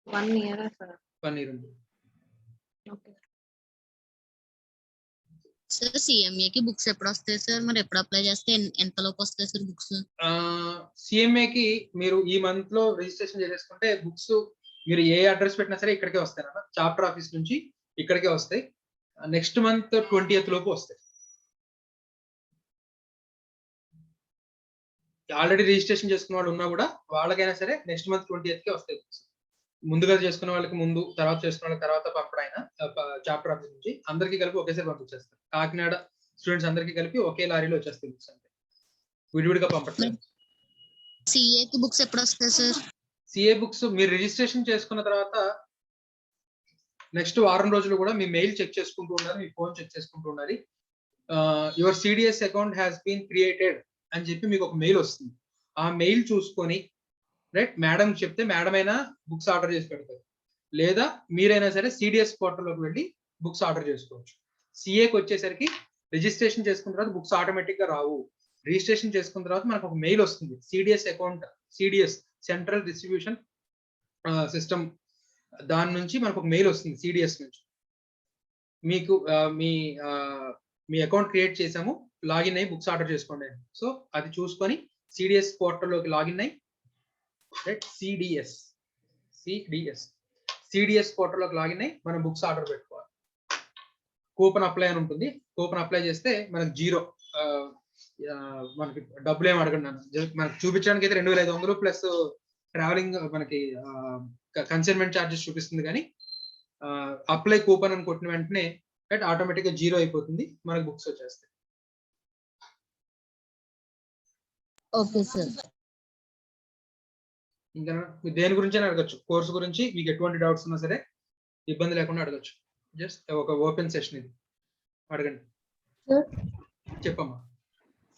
1 year సార్? 1 year ఉంది. ఓకే సార్ సిఎంఏ కి బుక్స్ ఎప్పుడు వస్తాయి సార్? మరి ఎప్పుడు అప్లై చేస్తే ఎంత లోపు వస్తాయి సార్ బుక్స్? సిఎంఏకి మీరు ఈ మంత్ లో రిజిస్ట్రేషన్ చేసుకుంటే బుక్స్ మీరు ఏ అడ్రస్ పెట్టినా సరే ఇక్కడికే వస్తాయి అన్న, చాప్టర్ ఆఫీస్ నుంచి ఇక్కడికే వస్తాయి. నెక్స్ట్ మంత్ 20th లోపు వస్తాయి. ఆల్రెడీ రిజిస్ట్రేషన్ చేసుకున్న వాళ్ళు ఉన్నా కూడా వాళ్ళకైనా సరే నెక్స్ట్ మంత్ 20th కే వస్తాయి బుక్స్. ముందుగా చేసుకున్న వాళ్ళకి ముందు, తర్వాత చేసుకున్న వాళ్ళకి తర్వాత పంపడైనా చాప్టర్ ఆఫీస్ నుంచి అందరికీ కలిపి ఒకేసారి పంపించేస్తారు. కాకినాడ స్టూడెంట్స్ అందరికీ కలిపి ఒకే లారీలో వచ్చేస్తాయి బుక్స్, అంటే విడివిడిగా పంపట్లేదు. సిఏ కి బుక్స్ ఎప్పుడు వస్తాయి సార్? సిఏ బుక్స్ మీరు రిజిస్ట్రేషన్ చేసుకున్న తర్వాత నెక్స్ట్ వారం రోజులు కూడా మీ మెయిల్ చెక్ చేసుకుంటూ ఉండాలి, మీ ఫోన్ చెక్ చేసుకుంటూ ఉండాలి. Your CDS account has been created అని చెప్పి మీకు ఒక మెయిల్ వస్తుంది. ఆ మెయిల్ చూసుకొని రైట్ మేడం చెప్తే మేడం అయినా బుక్స్ ఆర్డర్ చేసి పెడతారు, లేదా మీరైనా సరే సిడిఎస్ పోర్టల్లోకి వెళ్ళి బుక్స్ ఆర్డర్ చేసుకోవచ్చు. సిఏకి వచ్చేసరికి రిజిస్ట్రేషన్ చేసుకున్న తర్వాత బుక్స్ ఆటోమేటిక్ గా రావు. రిజిస్ట్రేషన్ చేసుకున్న తర్వాత మనకు ఒక మెయిల్ వస్తుంది, CDS account, CDS central distribution system, దాని నుంచి మనకు ఒక మెయిల్ వస్తుంది సిడిఎస్ నుంచి, మీకు మీ అకౌంట్ క్రియేట్ చేసాము, లాగిన్ అయ్యి బుక్స్ ఆర్డర్ చేసుకోండి. సో అది చూసుకొని సిడిఎస్ పోర్టల్లోకి లాగిన్ అయ్యి రైట్ సిడిఎస్ పోర్టల్లోకి లాగిన్ అయ్యి మనం బుక్స్ ఆర్డర్ పెట్టుకోవాలి. కూపన్ అప్లై అని ఉంటుంది, కూపన్ అప్లై చేస్తే మనకు జీరో, మనకి డబ్బులు ఏమి అడగండి, మనకు చూపించడానికి అయితే 2500 ప్లస్ ట్రావెలింగ్ మనకి కన్సైన్మెంట్ ఛార్జెస్ చూపిస్తుంది, కానీ అప్లై కూపన్ అని కొట్టిన వెంటనే ఆటోమేటిక్ గా జీరో అయిపోతుంది, మనకు బుక్స్ వచ్చేస్తాయి. Okay sir. ఇంకా మీరు దేని గురించి అడగచ్చు, కోర్సు గురించి మీకు ఎటువంటి డౌట్స్ ఉన్నా సరే ఇబ్బంది లేకుండా అడగచ్చు. జస్ట్ ఒక ఓపెన్ సెషన్ ఇది, అడగండి. చెప్పమ్మా.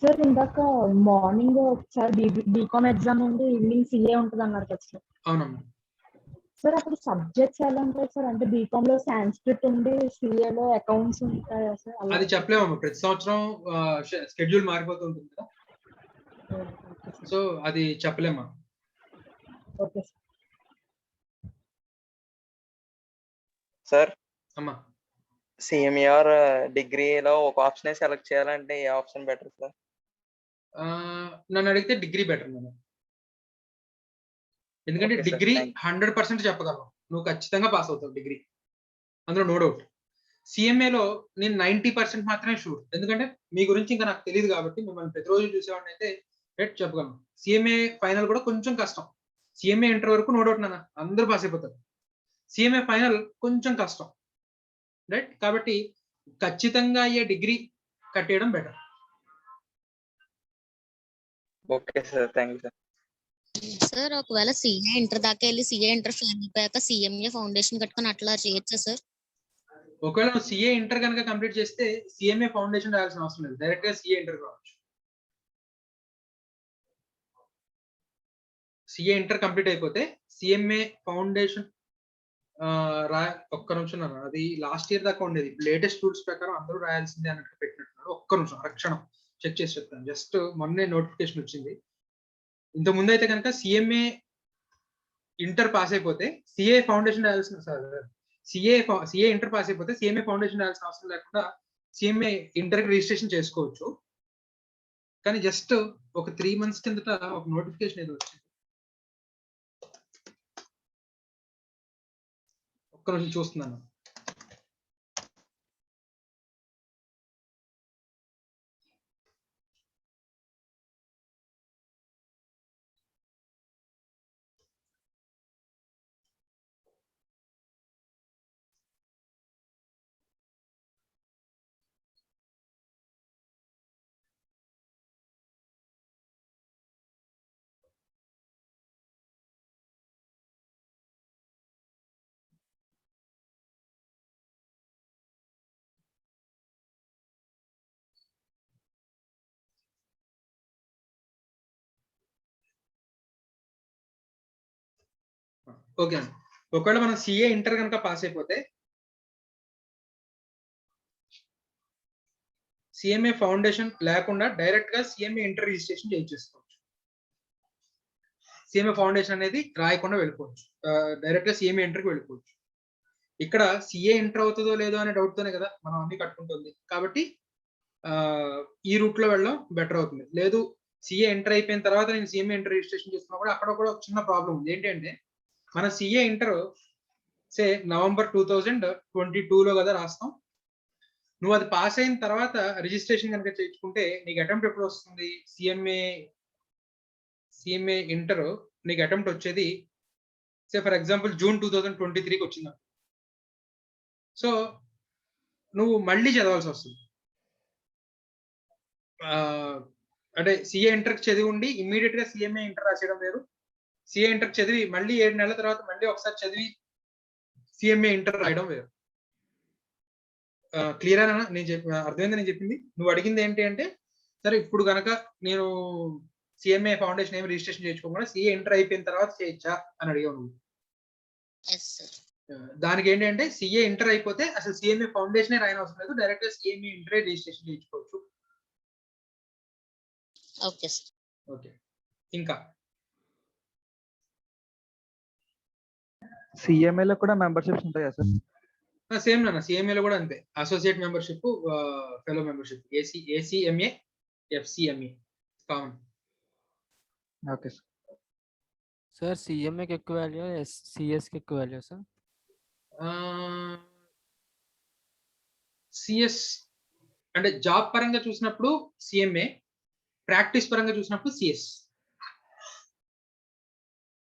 సార్ ఇందాక మార్నింగ్ ఒకసారి బీకామ్ ఎగ్జామ్ ఉంది, ఈవినింగ్ సిఏ ఉంటుంది అన్నారు కదా సార్. అవునమ్మా. సార్ అప్పుడు సబ్జెక్ట్స్ ఎలా ఉంటాయి సార్? అంటే బీకామ్ లో సాంస్క్రిట్ ఉండి సిఏలో అకౌంట్స్ ఉంటాయా సార్? అది చెప్పలేమమ్మా, ప్రతి సంవత్సరం షెడ్యూల్ మారిపోతూ ఉంటుంది కదా, సో అది చెప్పలేమా. Okay sir. అమ్మా, సిఎంఆర్ డిగ్రీలో ఒక ఆప్షన్ సెలెక్ట్ చేయాలంటే ఏ ఆప్షన్ బెటర్ సార్? నన్ను అడిగితే డిగ్రీ బెటర్ నేను, ఎందుకంటే Okay, sir. Degree Thank you. 100% చెప్పగలను, నువ్వు ఖచ్చితంగా పాస్ అవుతావు డిగ్రీ, అందులో నో డౌట్. సిఎంఏలో నేను 90% మాత్రమే షూర్, ఎందుకంటే మీ గురించి ఇంకా నాకు తెలియదు కాబట్టి, మిమ్మల్ని ప్రతిరోజు చూసేవాడిని అయితే రేట్ చెప్పగలను. సిఎంఏ ఫైనల్ కూడా కొంచెం కష్టం, సిఎంఏ ఇంటర్ వరకు నో డౌట్ నాన్న అందరూ పాస్ అయిపోతారు, సిఎంఏ ఫైనల్ కొంచెం కష్టం రైట్. కాబట్టి ఖచ్చితంగా అయ్యే డిగ్రీ కట్టేయడం better. Okay sir, thank you sir. Sir ఒకవేళ సిఏ ఇంటర్ దాకా వెళ్ళి సిఏ ఇంటర్ ఫెయిల్ అయిపోయాక సిఎంఏ ఫౌండేషన్ కట్టుకొని అట్లా చేయొచ్చా సార్? ఒకవేళ నువ్వు సిఏ ఇంటర్ కనుక కంప్లీట్ చేస్తే సిఎంఏ ఫౌండేషన్ రాయాల్సిన అవసరం లేదు, డైరెక్ట్ గా సిఏ ఇంటర్ కావచ్చు. సిఏ ఇంటర్ కంప్లీట్ అయిపోతే సిఎంఏ ఫౌండేషన్ ఒక్క నిమిషం అన్న, అది లాస్ట్ ఇయర్ దాకా ఉండేది, లేటెస్ట్ రూల్స్ ప్రకారం అందరూ రాయాల్సిందే అన్నట్టు పెట్టినట్టున్నారు. ఒక్క నిమిషం అరక్షణం చెక్ చేసి చెప్తాను, జస్ట్ మొన్నే నోటిఫికేషన్ వచ్చింది. ఇంత ముందు అయితే కనుక సిఎంఏ ఇంటర్ పాస్ అయిపోతే సిఏ ఫౌండేషన్ రాయాల్సిన, సిఏ ఇంటర్ పాస్ అయిపోతే సిఎంఏ ఫౌండేషన్ రాయాల్సిన అవసరం లేకుండా సిఎంఏ ఇంటర్ కి రిజిస్ట్రేషన్ చేసుకోవచ్చు. కానీ జస్ట్ ఒక 3 months కిందట ఒక నోటిఫికేషన్ ఏదో వచ్చింది, ఒక్క రోజు చూస్తున్నాను. ఓకే అండి, ఒకవేళ మనం సిఏ ఇంటర్ కనుక పాస్ అయిపోతే సిఎంఏ ఫౌండేషన్ లేకుండా డైరెక్ట్ గా సిఎంఏ ఇంటర్ రిజిస్ట్రేషన్ చేయించేసుకోవచ్చు. సిఎంఏ ఫౌండేషన్ అనేది రాయకుండా వెళ్ళిపోవచ్చు, డైరెక్ట్ గా సిఎంఏ ఇంటర్ కి వెళ్ళిపోవచ్చు. ఇక్కడ సిఏ ఇంటర్ అవుతుందో లేదో అనే డౌట్ తోనే కదా మనం అన్ని కట్టుకుంటుంది, కాబట్టి ఈ రూట్ లో వెళ్ళడం బెటర్ అవుతుంది. లేదు సిఏ ఎంటర్ అయిపోయిన తర్వాత నేను సిఎంఏ ఇంటర్ రిజిస్ట్రేషన్ చేసుకున్నా కూడా అక్కడ కూడా ఒక చిన్న ప్రాబ్లం ఉంది. ఏంటంటే మన సిఏ ఇంటర్ సే నవంబర్ 2022లో కదా రాస్తాం, నువ్వు అది పాస్ అయిన తర్వాత రిజిస్ట్రేషన్ కనుక చేయించుకుంటే నీకు అటెంప్ట్ ఎప్పుడు వస్తుంది? సిఎంఏ ఇంటర్ నీకు అటెంప్ట్ వచ్చేది సే ఫర్ ఎగ్జాంపుల్ జూన్ 2023కి వచ్చింది. సో నువ్వు మళ్ళీ చదవాల్సి వస్తుంది. అంటే సిఏ ఇంటర్ చదివి ఉండి ఇమ్మీడియట్ గా సిఎంఏ ఇంటర్ రాసేయడం వేరు, సిఏ ఇంటర్ చదివి మళ్ళీ 7 నెలల తర్వాత మళ్ళీ ఒకసారి చదివి సిఎంఏ ఇంటర్ రాయడం వేరు. క్లియర్ అయినా నేను అర్థమైంది నేను చెప్పింది. నువ్వు అడిగింది ఏంటి అంటే సరే ఇప్పుడు గనక నేను సిఎంఏ ఫౌండేషన్ ఏమి రిజిస్ట్రేషన్ చేసుకోకుండా సిఏ ఇంటర్ అయిపోయిన తర్వాత చేయొచ్చా అని అడిగావు నువ్వు. Yes sir. దానికి ఏంటంటే సిఏ ఇంటర్ అయిపోతే అసలు సిఎంఏ ఫౌండేషన్ రాయని అవసరం లేదు, డైరెక్ట్ గా సిఎంఏ ఇంటర్ రిజిస్ట్రేషన్ చేయించుకోవచ్చు. Okay sir. ఓకే, ఇంకా సిఎంఏలో కూడా మెంబర్షిప్స్ ఉంటాయా సార్? సేమ్ నాన్న, సిఎంఏలో కూడా అంతే. Associate membership, fellow membership, ACMA, FCMA common. Okay sir. Sir సిఎంఏకి ఎక్కువ వాల్యూ, సిఎస్కి ఎక్కువ వాల్యూ సార్? సిఎస్ అంటే జాబ్ పరంగా చూసినప్పుడు సిఎంఏ, ప్రాక్టీస్ పరంగా చూసినప్పుడు సిఎస్.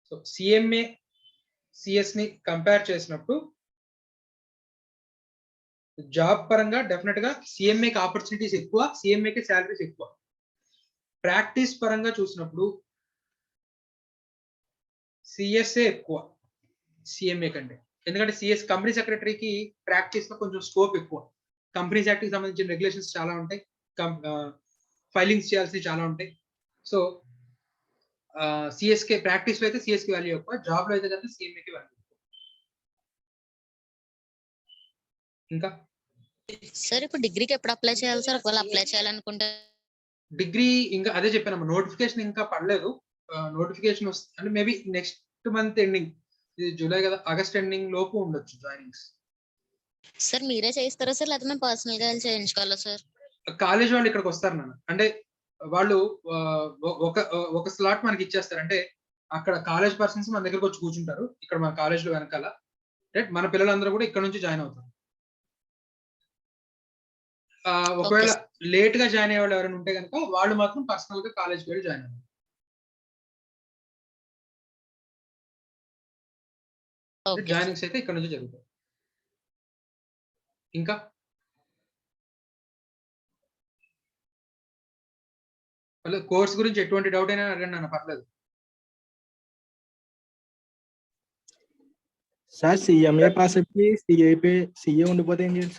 సో సిఎంఏ సిఎస్ ని కంపేర్ చేసినప్పుడు జాబ్ పరంగా డెఫినెట్ గా సిఎంఏకి ఆపర్చునిటీస్ ఎక్కువ, సిఎంఏకి శాలరీస్ ఎక్కువ. ప్రాక్టీస్ పరంగా చూసినప్పుడు సిఎస్ఏ ఎక్కువ సిఎంఏ కంటే. ఎందుకంటే సిఎస్ కంపెనీ సెక్రటరీకి ప్రాక్టీస్ లో కొంచెం స్కోప్ ఎక్కువ. కంపెనీస్ యాక్ట్ కి సంబంధించిన రెగ్యులేషన్స్ చాలా ఉంటాయి, ఫైలింగ్స్ చేయాల్సి చాలా ఉంటాయి. సో సిఎస్కే ప్రాక్టీస్ లో అయితే సిఎస్కి వాల్యూ ఎక్కువ, జాబ్ లో అయితే కనుక సిఎంఏకి వాల్యూ ఎక్కువ. ఇంకా సార్ ఇప్పుడు డిగ్రీకి ఎప్పుడు అప్లై చేయాలి సార్, ఒకవేళ అప్లై చేయాలనుకుంటే? డిగ్రీ ఇంకా అదే చెప్పాను, నోటిఫికేషన్ ఇంకా పడలేదు. నోటిఫికేషన్ వస్తుంది అంటే మేబీ నెక్స్ట్ మంత్ ఎండింగ్, ఇది జూలై కదా, ఆగస్ట్ ఎండింగ్ లోపు ఉండొచ్చు జాయినింగ్స్. సార్ మీరే చేయిస్తారా సార్, లేకపోతే మేము పర్సనల్ గా వెళ్ళి చేయించుకోవాలా సార్? కాలేజ్ వాళ్ళు ఇక్కడికి వస్తారు నాన్న, అంటే వాళ్ళు ఒక స్లాట్ మనకి ఇచ్చేస్తారు. అంటే అక్కడ కాలేజ్ పర్సన్స్ మన దగ్గరకు వచ్చి కూర్చుంటారు ఇక్కడ మన కాలేజ్ లో వెనకాల. రైట్, మన పిల్లలందరూ కూడా ఇక్కడ నుంచి జాయిన్ అవుతారు. ఒకవేళ లేట్ గా జాయిన్ అయ్యే వాళ్ళు ఎవరైనా ఉంటే కనుక వాళ్ళు మాత్రం పర్సనల్ గా కాలేజ్కి వెళ్ళి జాయిన్ అవుతారు. జాయినింగ్స్ అయితే ఇక్కడ నుంచి జరుగుతాయి. ఇంకా కోర్స్ గురించి ఎటువంటి డౌట్ అయినా అడగండి అన్న, పర్లేదు. సార్ సిఎంఏ పాస్ అయిపోయి సిఏ ఉండిపోతే ఏం చేయాలి?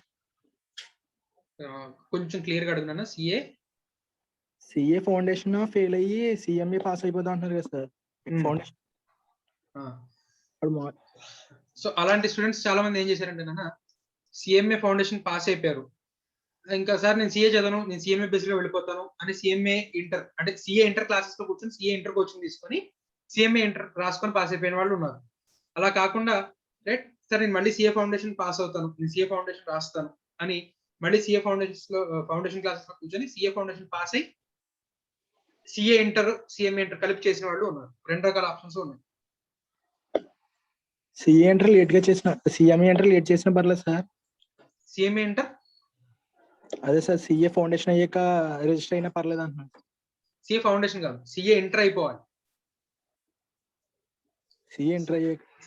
కొంచెం క్లియర్ గా అడుగునా. సిఏ ఫౌండేషన్ ఫెయిల్ అయ్యి సిఎంఏ పాస్ అయిపోతా అంటున్నారు కదా సార్ ఫౌండేషన్. సో అలాంటి స్టూడెంట్స్ చాలా మంది ఏం చేశారంటే నాన్న, సిఎంఏ ఫౌండేషన్ పాస్ అయిపోయారు, ఇంకా సార్ నేను సిఏ చదవను, నేను సిఎంఏ బేస్ లో వెళ్ళిపోతాను అని సిఎంఏ ఇంటర్ అంటే సిఏ ఇంటర్ క్లాసెస్ లో కూర్చొని సిఏ ఇంటర్ కోచింగ్ తీసుకొని సిఎంఏ ఇంటర్ రాసుకొని పాస్ అయిపోయిన వాళ్ళు ఉన్నారు. అలా కాకుండా రైట్ సార్ నేను మళ్ళీ సిఏ ఫౌండేషన్ పాస్ అవుతాను, నేను సిఏ ఫౌండేషన్ రాస్తాను అని మళ్ళీ సిఏ ఫౌండేషన్ క్లాసెస్ లో కూర్చొని సిఏ ఫౌండేషన్ పాస్ అయ్యి సిఏ ఇంటర్ సిఎంఏ ఇంటర్ కలిపి చేసిన వాళ్ళు ఉన్నారు. రెండు రకాల ఆప్షన్స్ ఉన్నాయి. సిఏ ఇంటర్ లేట్ గా చేసిన, సిఎంఏ ఇంటర్ లేట్ చేసిన పర్లేదు సార్? సిఎంఏ ఇంటర్ అదే సార్ సిఏ ఫౌండేషన్ అయ్యాక రిజిస్టర్ అయినా పర్లేదు అంటున్నాను. సిఏ ఫౌండేషన్ కాదు, సిఏ ఇంటర్ అయిపోవాలి.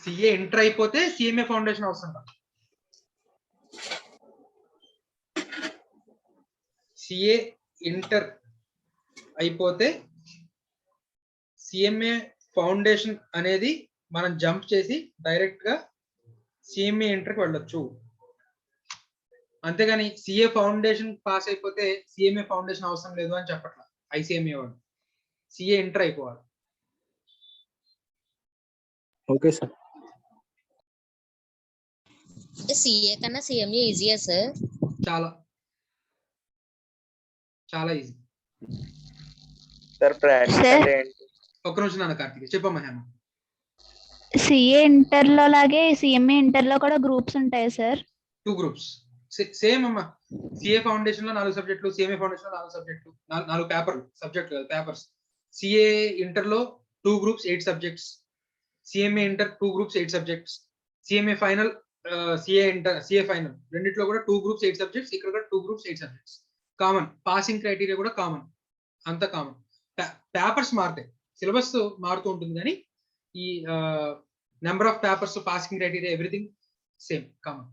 సిఏ ఇంటర్ అయిపోతే సిఎంఏ ఫౌండేషన్ అవసరం కాదు. సిఏ ఇంటర్ అయిపోతే సిఎంఏ ఫౌండేషన్ అనేది మనం జంప్ చేసి డైరెక్ట్ గా సిఎంఏ ఇంటర్కి వెళ్ళొచ్చు. అంతేగాని సిఏ ఫౌండేషన్ పాస్ అయిపోతే సిఎంఏ ఫౌండేషన్ అవసరం లేదు అని చెప్పట్లా ఐసిఎంఏ వాళ్ళు. సిఏ ఇంటర్ అయిపోవాలి. Okay sir. అంటే సిఏ కన్నా సిఎంఏ ఈజీయా సార్? చాలా చాలా ఈజీ సార్. ప్రాక్టీస్ అంటే ఏంటి? ఒక్క నిమిషం నాన్న కార్తీక్, చెప్పమ్మా హేమ. సిఏ ఇంటర్ లో లాగే సిఎంఏ ఇంటర్ లో కూడా గ్రూప్స్ ఉంటాయి సార్? 2 గ్రూప్స్ సేమ్ అమ్మా. సిఏ ఫౌండేషన్ లో 4 సబ్జెక్టులు, సిఎంఏ ఫౌండేషన్ లో 4 సబ్జెక్టులు, 4 పేపర్లు, సబ్జెక్ట్ పేపర్స్. సిఏ ఇంటర్ లో 2 groups 8 subjects, CMA inter 2 groups 8 subjects, CMA final, CA inter CA final రెండిట్లో కూడా 2 గ్రూప్స్ 8 సబ్జెక్ట్స్, ఇక్కడ కూడా 2 groups 8 subjects. Common passing criteria కూడా కామన్, అంత కామన్. పేపర్స్ మారుతాయి, సిలబస్ మారుతూ ఉంటుంది కానీ ఈ number of papers, passing criteria everything same, common.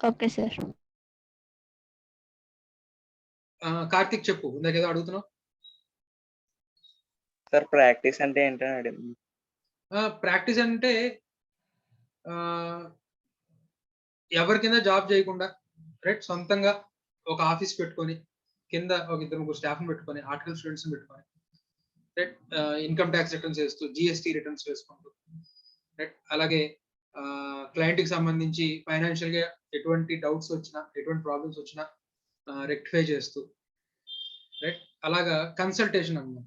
Okay sir. Karthik చెప్పు, ఇందాక ఏదో అడుగుతున్నావు. సార్ ప్రాక్టీస్ అంటే ఏంటని అడిగింది. ప్రాక్టీస్ అంటే ఎవరి కింద జాబ్ చేయకుండా రైట్ సొంతంగా ఒక ఆఫీస్ పెట్టుకొని కింద ఒక ఇద్దరు ముగ్గురు స్టాఫ్ని పెట్టుకొని ఆర్టికల్ స్టూడెంట్స్ పెట్టుకొని రైట్ ఇన్కమ్ ట్యాక్స్ రిటర్న్స్ వేస్తూ జిఎస్టీ రిటర్న్స్ వేసుకుంటూ రైట్ అలాగే క్లయింట్ కి సంబంధించి ఫైనాన్షియల్ గా ఎటువంటి డౌట్స్ వచ్చినా ఎటువంటి ప్రాబ్లమ్స్ వచ్చినా రెక్టిఫై చేస్తూ రైట్ అలాగా కన్సల్టేషన్ అన్నమాట.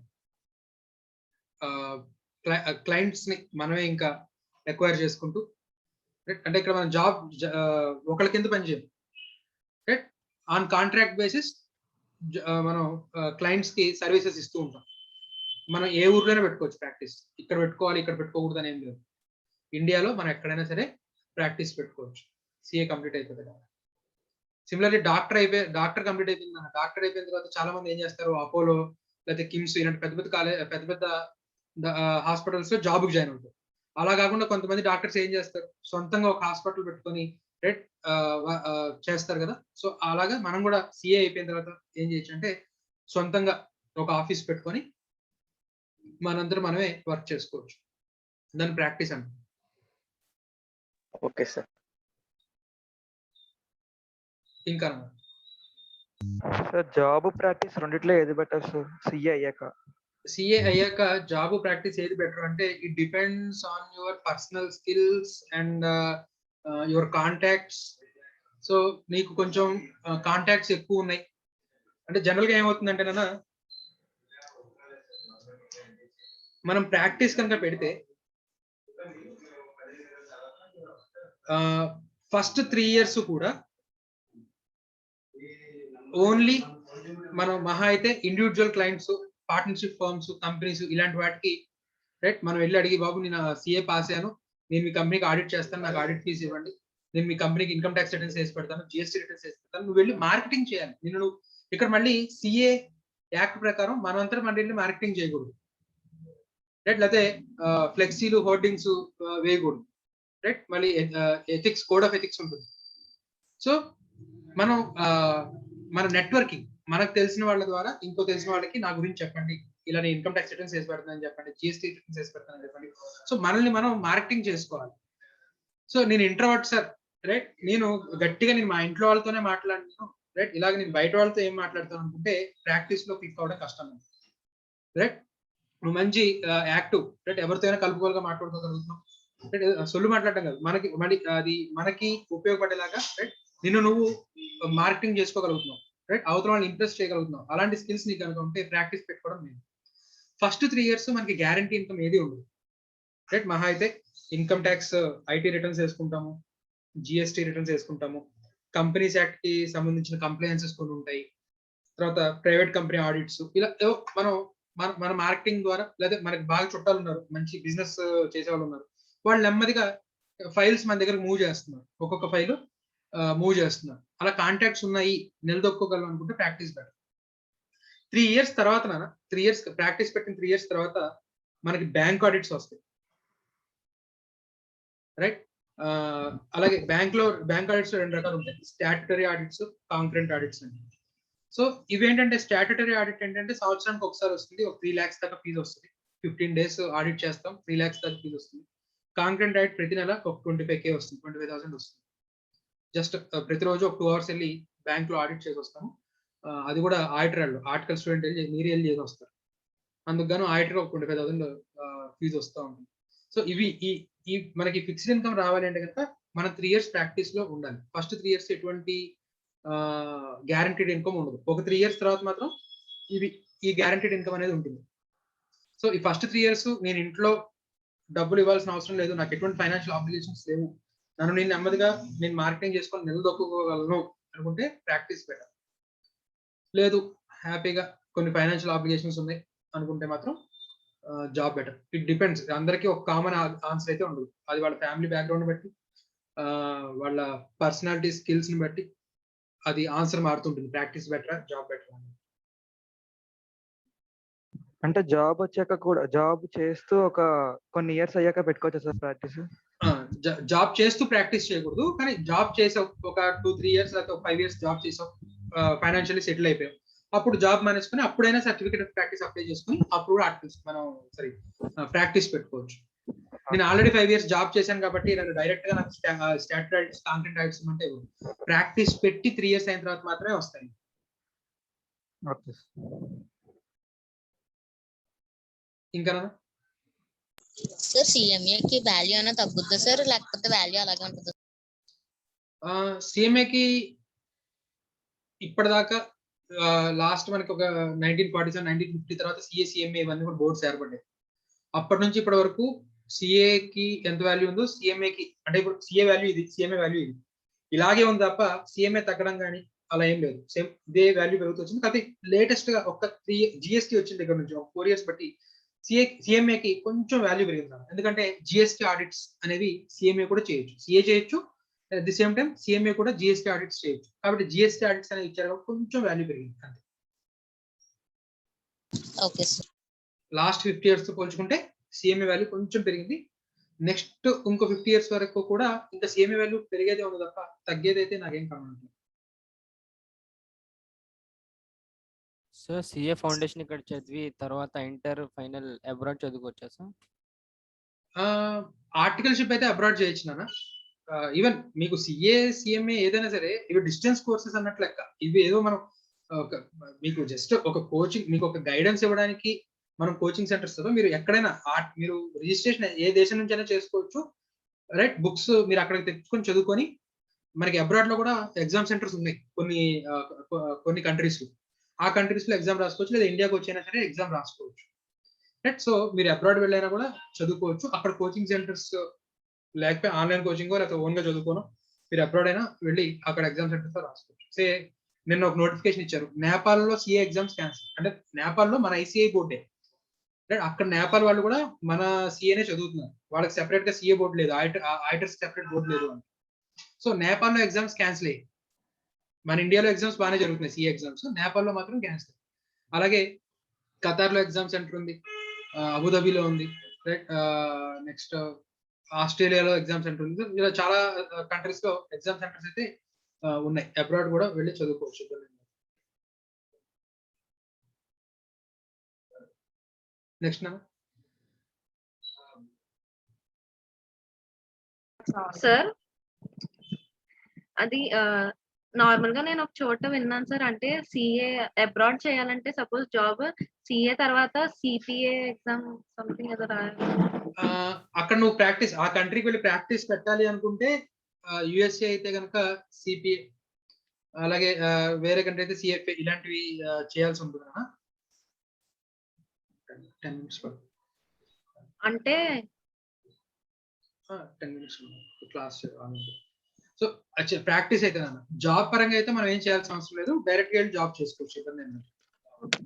క్లయింట్స్ ని మనమే ఇంకా ఎక్వైర్ చేసుకుంటూ రైట్ అంటే ఇక్కడ మనం జాబ్ ఒకళ్ళ కింద పనిచేయం రైట్ ఆన్ కాంట్రాక్ట్ బేసిస్ మనం క్లయింట్స్ కి సర్వీసెస్ ఇస్తూ ఉంటాం. మనం ఏ ఊర్లోనే పెట్టుకోవచ్చు ప్రాక్టీస్, ఇక్కడ పెట్టుకోవాలి ఇక్కడ పెట్టుకోకూడదు అని ఏం లేదు. ఇండియాలో మనం ఎక్కడైనా సరే ప్రాక్టీస్ పెట్టుకోవచ్చు సిఏ కంప్లీట్ అయిపోతుంది కదా. సిమిలర్లీ డాక్టర్ కంప్లీట్ అయిపోయింది, డాక్టర్ అయిపోయిన తర్వాత చాలా మంది ఏం చేస్తారు అపోలో లేకపోతే కిమ్స్ ఇలాంటి పెద్ద పెద్ద హాస్పిటల్స్ లో జాబ్కి జాయిన్ అవుతారు. అలా కాకుండా కొంతమంది డాక్టర్స్ ఏం చేస్తారు సొంతంగా ఒక హాస్పిటల్ పెట్టుకొని రైట్ చేస్తారు కదా. సో అలాగా మనం కూడా సిఏ అయిపోయిన తర్వాత ఏం చేయొచ్చు అంటే సొంతంగా ఒక ఆఫీస్ పెట్టుకొని మనందరూ మనమే వర్క్ చేసుకోవచ్చు. దాని ప్రాక్టీస్ అంట. Okay sir. ఇంకా సార్ జాబ్ ప్రాక్టీస్ రెండిట్లో ఏది బెటర్ సార్ సిఏ అయ్యాక? సిఏ అయ్యాక జాబ్ ప్రాక్టీస్ ఏది బెటర్ అంటే it depends on your personal skills and your contacts. So నీకు కొంచెం కాంటాక్ట్స్ ఎక్కువ ఉన్నాయి అంటే జనరల్ గా ఏమవుతుందంటే నాన్న మనం ప్రాక్టీస్ కనుక పెడితే ఫస్ట్ 3 years కూడా ఓన్లీ మనం మహా అయితే individual clients, partnership firms, companies ఇలాంటి వాటికి రైట్ మనం వెళ్ళి అడిగి బాబు నేను సిఏ పాస్ అయ్యాను, నేను మీ కంపెనీకి ఆడిట్ చేస్తాను, నాకు ఆడిట్ ఫీజు ఇవ్వండి, నేను మీ కంపెనీకి ఇన్కమ్ ట్యాక్స్ రిటర్న్స్ వేసి పెడతాను, జిఎస్టీ రిటర్న్స్ వేసి పెడతాను, నువ్వు వెళ్ళి మార్కెటింగ్ చేయాలి. నువ్వు ఇక్కడ మళ్ళీ సిఏ యాక్ట్ ప్రకారం మనమంతా మన వెళ్ళి మార్కెటింగ్ చేయకూడదు రైట్, లేకపోతే ఫ్లెక్సీలు హోర్డింగ్స్ వేయకూడదు రైట్. మళ్ళీ ఎథిక్స్, కోడ్ ఆఫ్ ఎథిక్స్ ఉంటుంది. సో మనం మన నెట్వర్కింగ్, మనకు తెలిసిన వాళ్ళ ద్వారా ఇంకో తెలిసిన వాళ్ళకి నా గురించి చెప్పండి, ఇలా నేను ఇన్కమ్ ట్యాక్స్ రిటర్న్స్ వేసి పెడతానని చెప్పండి, జిఎస్టీ రిటర్న్స్ వేసి పెడతానని చెప్పండి. సో మనల్ని మనం మార్కెటింగ్ చేసుకోవాలి. సో నేను ఇంట్రోవర్ట్ సార్ రైట్, నేను గట్టిగా నేను మా ఇంట్లో వాళ్ళతోనే మాట్లాడినాను రైట్, ఇలాగ నేను బయట వాళ్ళతో ఏం మాట్లాడతాను అనుకుంటే ప్రాక్టీస్ లో క్లిక్ అవడం కష్టం రైట్. నువ్వు మంచి యాక్టివ్ రైట్, ఎవరితో అయినా కలుపుకోలుగా మాట్లాడుకోగలుగుతున్నావు రైట్, సొల్లు మాట్లాడటం కాదు, అది మనకి ఉపయోగపడేలాగా రైట్ నిన్ను నువ్వు మార్కెటింగ్ చేసుకోగలుగుతున్నావు రైట్, అవతల వాళ్ళని ఇంప్రెస్ చేయగలుగుతున్నావు. అలాంటి స్కిల్స్ నీకు కనుక ఉంటే ప్రాక్టీస్ పెట్టుకోవడం నేను. ఫస్ట్ 3 years మనకి గ్యారంటీ ఇన్కమ్ ఏది ఉండదు రైట్. మహా అయితే ఇన్కమ్ ట్యాక్స్ ఐటీ రిటర్న్స్ వేసుకుంటాము, జిఎస్టీ రిటర్న్స్ వేసుకుంటాము, కంపెనీస్ యాక్ట్ కి సంబంధించిన కంప్లైన్సెస్ కొన్ని ఉంటాయి, తర్వాత ప్రైవేట్ కంపెనీ ఆడిట్స్, ఇలా మనం మన మార్కెటింగ్ ద్వారా, లేదా మనకి బాగా చుట్టాలు ఉన్నారు, మంచి బిజినెస్ చేసే వాళ్ళు ఉన్నారు, వాళ్ళు నెమ్మదిగా ఫైల్స్ మన దగ్గర మూవ్ చేస్తున్నారు, ఒక్కొక్క ఫైల్ మూవ్ చేస్తున్నారు. అలా కాంటాక్ట్స్ ఉన్నాయి, నిలదొక్కోగలం అనుకుంటే ప్రాక్టీస్ బెటర్. 3 years తర్వాత 3 years ప్రాక్టీస్ పెట్టిన 3 years తర్వాత మనకి బ్యాంక్ ఆడిట్స్ వస్తాయి రైట్. అలాగే బ్యాంక్ ఆడిట్స్ 2 రకాలు ఉంటాయి, స్టాట్యుటరీ ఆడిట్స్, కాంకరెంట్ ఆడిట్స్ అని. సో ఇవేంటంటే స్టాట్యుటరీ ఆడిట్ ఏంటంటే సంవత్సరానికి ఒకసారి వస్తుంది, ఒక 3 lakhs దాకా ఫీజు వస్తుంది, 15 days ఆడిట్ చేస్తాం, 3 lakhs దాకా ఫీజు వస్తుంది. కాంకరెంట్ ఆడిట్ ప్రతి నెల ఒక 25K వస్తుంది, 25,000 వస్తుంది. జస్ట్ ప్రతిరోజు ఒక 2 hours వెళ్ళి బ్యాంక్ లో ఆడిట్ చేసి వస్తాము. అది కూడా ఆర్టికల్ స్టూడెంట్ వెళ్ళి మీరే వెళ్ళి చేసి వస్తారు. అందుకు గాను ఆడిటర్ ఒక 25,000 ఫీజు వస్తూ ఉంటుంది. సో ఇవి ఈ మనకి ఫిక్స్డ్ ఇన్కమ్ రావాలి అంటే కనుక మనం 3 years ప్రాక్టీస్ లో ఉండాలి. ఫస్ట్ 3 years ఎటువంటి గ్యారంటీడ్ ఇన్కమ్ ఉండదు. ఒక 3 years తర్వాత మాత్రం ఈ గ్యారంటీడ్ ఇన్కమ్ అనేది ఉంటుంది. సో ఈ ఫస్ట్ 3 years నేను ఇంట్లో డబ్బులు ఇవ్వాల్సిన అవసరం లేదు, నాకు ఎటువంటి ఫైనాన్షియల్ ఆబ్లిగేషన్స్ లేవు, నన్ను నేను నెమ్మదిగా నేను మార్కెటింగ్ చేసుకొని నిలదొక్కుకోగలను అనుకుంటే ప్రాక్టీస్ బెటర్. లేదు హ్యాపీగా కొన్ని ఫైనాన్షియల్ ఆబ్లిగేషన్స్ ఉన్నాయి అనుకుంటే మాత్రం జాబ్ బెటర్. ఇట్ డిపెండ్స్, అందరికీ ఒక కామన్ ఆన్సర్ అయితే ఉండదు, అది వాళ్ళ ఫ్యామిలీ బ్యాక్గ్రౌండ్ బట్టి, వాళ్ళ పర్సనాలిటీ స్కిల్స్ ని బట్టి అది ఆన్సర్ మారుతుంటుంది. ప్రాక్టీస్ బెటరా, జాబ్ బెటరా అని. అంటే జాబ్ వచ్చాక కూడా, జాబ్ చేస్తూ ఒక కొన్ని ఇయర్స్ అయ్యాక పెట్టుకోవచ్చా సార్ ప్రాక్టీస్? జాబ్ చేస్తూ ప్రాక్టీస్ చేయకూడదు, కానీ జాబ్ చేసావు ఒక 2-3 years లేకపోతే 5 years జాబ్ చేసావు, ఫైనాన్షియల్లీ సెటిల్ అయిపోయావు, అప్పుడు జాబ్ మానేసుకుని అప్పుడైనా సర్టిఫికేట్ ఆఫ్ ప్రాక్టీస్ అప్లై చేసుకుని అప్పుడు ఆర్టికల్స్ మనం ప్రాక్టీస్ పెట్టుకోవచ్చు. నేను ఆల్రెడీ 5 years జాబ్ చేశాను కాబట్టి నేను డైరెక్ట్ గా నాకు స్టాట్యుటరీ కాంటెంట్ రైట్స్ అంటే ప్రాక్టీస్ పెట్టి 3 years అయిన తర్వాత మాత్రమే వస్తాయి. ఓకే ఇంకా సార్ సిఎంఏ కి వాల్యూ అయినా తగ్గుద్దా సార్, లేకపోతే వాల్యూ అలాగే ఉంటుంది? సిఎంఏకి ఇప్పటిదాకా లాస్ట్ మనకి ఒక 1947 1950 తర్వాత సిఏ సిఎంఏ ఇవన్నీ కూడా బోర్డ్స్ ఏర్పడ్డాయి. అప్పటి నుంచి ఇప్పటి వరకు సిఏకి ఎంత వాల్యూ ఉందో సిఎంఏకి అంటే ఇప్పుడు సిఏ వాల్యూ ఇది, సిఎంఏ వాల్యూ ఇది, ఇలాగే ఉంది తప్ప సిఎంఏ తగ్గడం కానీ అలా ఏం లేదు. సేమ్ ఇదే వాల్యూ పెరుగుతూ వచ్చింది. కాకపోతే లేటెస్ట్ గా ఒక 3 జిఎస్టీ వచ్చిన దగ్గర నుంచి ఒక 4 years బట్టి సిఎంఏకి కొంచెం వాల్యూ పెరుగుతుంది. ఎందుకంటే జిఎస్టీ ఆడిట్స్ అనేవి సిఎంఏ కూడా చేయొచ్చు, సిఏ చేయొచ్చు, at the same time CMA కూడా జిఎస్టీ ఆడిట్స్ చేయొచ్చు. కాబట్టి జిఎస్టీ ఆడిట్స్ అనేవి ఇచ్చారు కాబట్టి కొంచెం వాల్యూ పెరిగింది అంతే. Okay sir. లాస్ట్ 50 years తో పోల్చుకుంటే సిఎంఏ వాల్యూ కొంచెం పెరిగింది. నెక్స్ట్ ఇంకో 50 years వరకు కూడా ఇంకా సిఎంఏ వాల్యూ పెరిగేదే ఉంది తప్ప తగ్గేది అయితే నాకేం కనబడట్లేదు. సార్ సిఏ ఫౌండేషన్ ఇక్కడ చదివి తర్వాత ఇంటర్ ఫైనల్ అబ్రాడ్ చదువుకోవచ్చా సార్? ఆర్టికల్షిప్ అయితే అబ్రాడ్ చేయొచ్చు నాన్న. ఈవెన్ మీకు సిఏ సిఎంఏ ఏదైనా సరే ఇవి డిస్టెన్స్ కోర్సెస్ అన్నట్లు లెక్క. ఇవి ఏదో మనం మీకు జస్ట్ ఒక కోచింగ్, మీకు ఒక గైడెన్స్ ఇవ్వడానికి మనం కోచింగ్ సెంటర్స్ మీరు ఎక్కడైనా మీరు రిజిస్ట్రేషన్ ఏ దేశం నుంచి అయినా చేసుకోవచ్చు, రైట్? బుక్స్ మీరు అక్కడికి తెచ్చుకొని చదువుకొని, మనకి అబ్రాడ్ లో కూడా ఎగ్జామ్ సెంటర్స్ ఉన్నాయి కొన్ని కంట్రీస్. ఆ కంట్రీస్ లో ఎగ్జామ్ రాసుకోవచ్చు, లేదా ఇండియాకి వచ్చినా సరే ఎగ్జామ్ రాసుకోవచ్చు, రైట్? సో మీరు అబ్రాడ్ వెళ్ళైనా కూడా చదువుకోవచ్చు. అక్కడ కోచింగ్ సెంటర్స్ లేకపోతే ఆన్లైన్ కోచింగ్ లేకపోతే ఓన్ గా చదువుకోను, మీరు అబ్రాడ్ అయినా వెళ్ళి అక్కడ ఎగ్జామ్ సెంటర్స్ లో రాసుకోవచ్చు. సే నిన్న ఒక నోటిఫికేషన్ ఇచ్చారు, నేపాల్ లో సిఏ ఎగ్జామ్స్ క్యాన్సిల్. అంటే నేపాల్ లో మన ఐసిఐ బోర్డే, రైట్? అక్కడ నేపాల్ వాళ్ళు కూడా మన సిఏనే చదువుతున్నారు, వాళ్ళకి సెపరేట్ గా సిఏ బోర్డు లేదు, ఐటర్స్ సెపరేట్ బోర్డు లేదు అని. సో నేపాల్ లో ఎగ్జామ్స్ క్యాన్సిల్ అయ్యాయి. మన ఇండియాలో ఎగ్జామ్స్ బాగానే జరుగుతున్నాయి సిఏ ఎగ్జామ్స్, నేపాల్ లో మాత్రం క్యాన్సిల్. అలాగే ఖతార్ లో ఎగ్జామ్ సెంటర్ ఉంది, అబుదాబిలో ఉంది, రైట్? నెక్స్ట్ ఆస్ట్రేలియాలో ఎగ్జామ్ సెంటర్ ఉంది. ఇలా చాలా కంట్రీస్ లో ఎగ్జామ్ సెంటర్స్ అయితే ఉన్నాయి. అబ్రాడ్ కూడా వెళ్ళి చదువుకోవచ్చు. నెక్స్ట్ సార్ అది నార్మల్ గా నేను ఒక చోట విన్నాను సార్, అంటే సిఏ అబ్రాడ్ చేయాలంటే సపోజ్ జాబ్ సిఏ తర్వాత సిపిఏ ఎగ్జామ్ సంథింగ్ ఏదో రాయాలి. అక్కడ నువ్వు ప్రాక్టీస్ ఆ కంట్రీకి వెళ్ళి ప్రాక్టీస్ పెట్టాలి అనుకుంటే యుఎస్ఏ అయితే కనుక సిపిఏ, అలాగే వేరే కంట్రీ అయితే సిఎఫ్ఏ ఇలాంటివి చేయాల్సి ఉంటుంది. 10 minutes అంటే 10 minutes క్లాస్. సో ప్రాక్టీస్ అయితే జాబ్ పరంగా అయితే మనం ఏం చేయాల్సిన అవసరం లేదు, డైరెక్ట్ గా వెళ్ళి జాబ్ చేసుకోవచ్చు, ఇబ్బంది ఏం లేదు.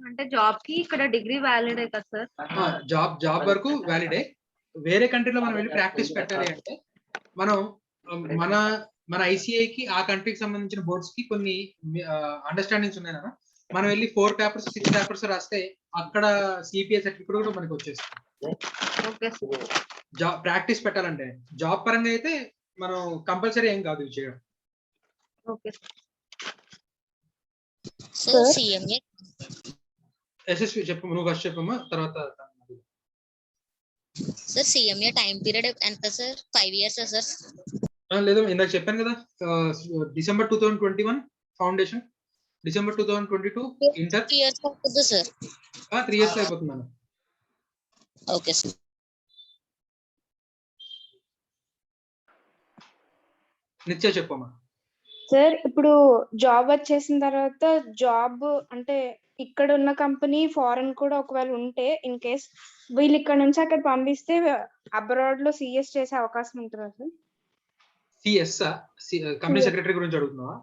అంటే జాబ్ కి ఇక్కడ డిగ్రీ వ్యాలిడే కదా సార్? జాబ్ వరకు వ్యాలిడే. వేరే కంట్రీలో మనం వెళ్ళి ప్రాక్టీస్ పెట్టాలి అంటే మనం మన ఐసిఐకి ఆ కంట్రీకి సంబంధించిన బోర్డ్స్ కి కొన్ని అండర్స్టాండింగ్స్ ఉన్నాయి. మనం వెళ్ళి 4 పేపర్స్ 6 పేపర్స్ రాస్తే అక్కడ సిపిఐ సర్టిఫికేట్ కూడా మనకి వచ్చేస్తుంది. జాబ్ ప్రాక్టీస్ పెట్టాలంటే జాబ్ పరంగా అయితే మనం కంపల్సరీ ఏం కాదు ఇది చేయడం. ఎస్ఎస్వి చెప్పు, నువ్వు ఫస్ట్ చెప్పమ్మా, తర్వాత. సార్ సిఎంఏ టైం పీరియడ్ ఎంత సార్? 5 years sir? లేదు, ఇందాక చెప్పాను కదా, December 2021 foundation, December 2022 inter. 3 years అవుతుంది సార్? 3 years అయిపోతుంది. Okay sir. నిత్య చెప్పమ్మా. సార్ ఇప్పుడు జాబ్ వచ్చేసిన తర్వాత జాబ్ అంటే ఇక్కడ ఉన్న కంపెనీ ఫారెన్ కూడా ఒకవేళ ఉంటే ఇన్ కేస్ వీళ్ళు ఇక్కడ నుంచి అక్కడ పంపిస్తే అబ్రాడ్ లో సిఎస్ చేసే అవకాశం ఉంటుందా సార్? సిఎస్ కంపెనీ సెక్రటరీ గురించి అడుగుతున్నావా?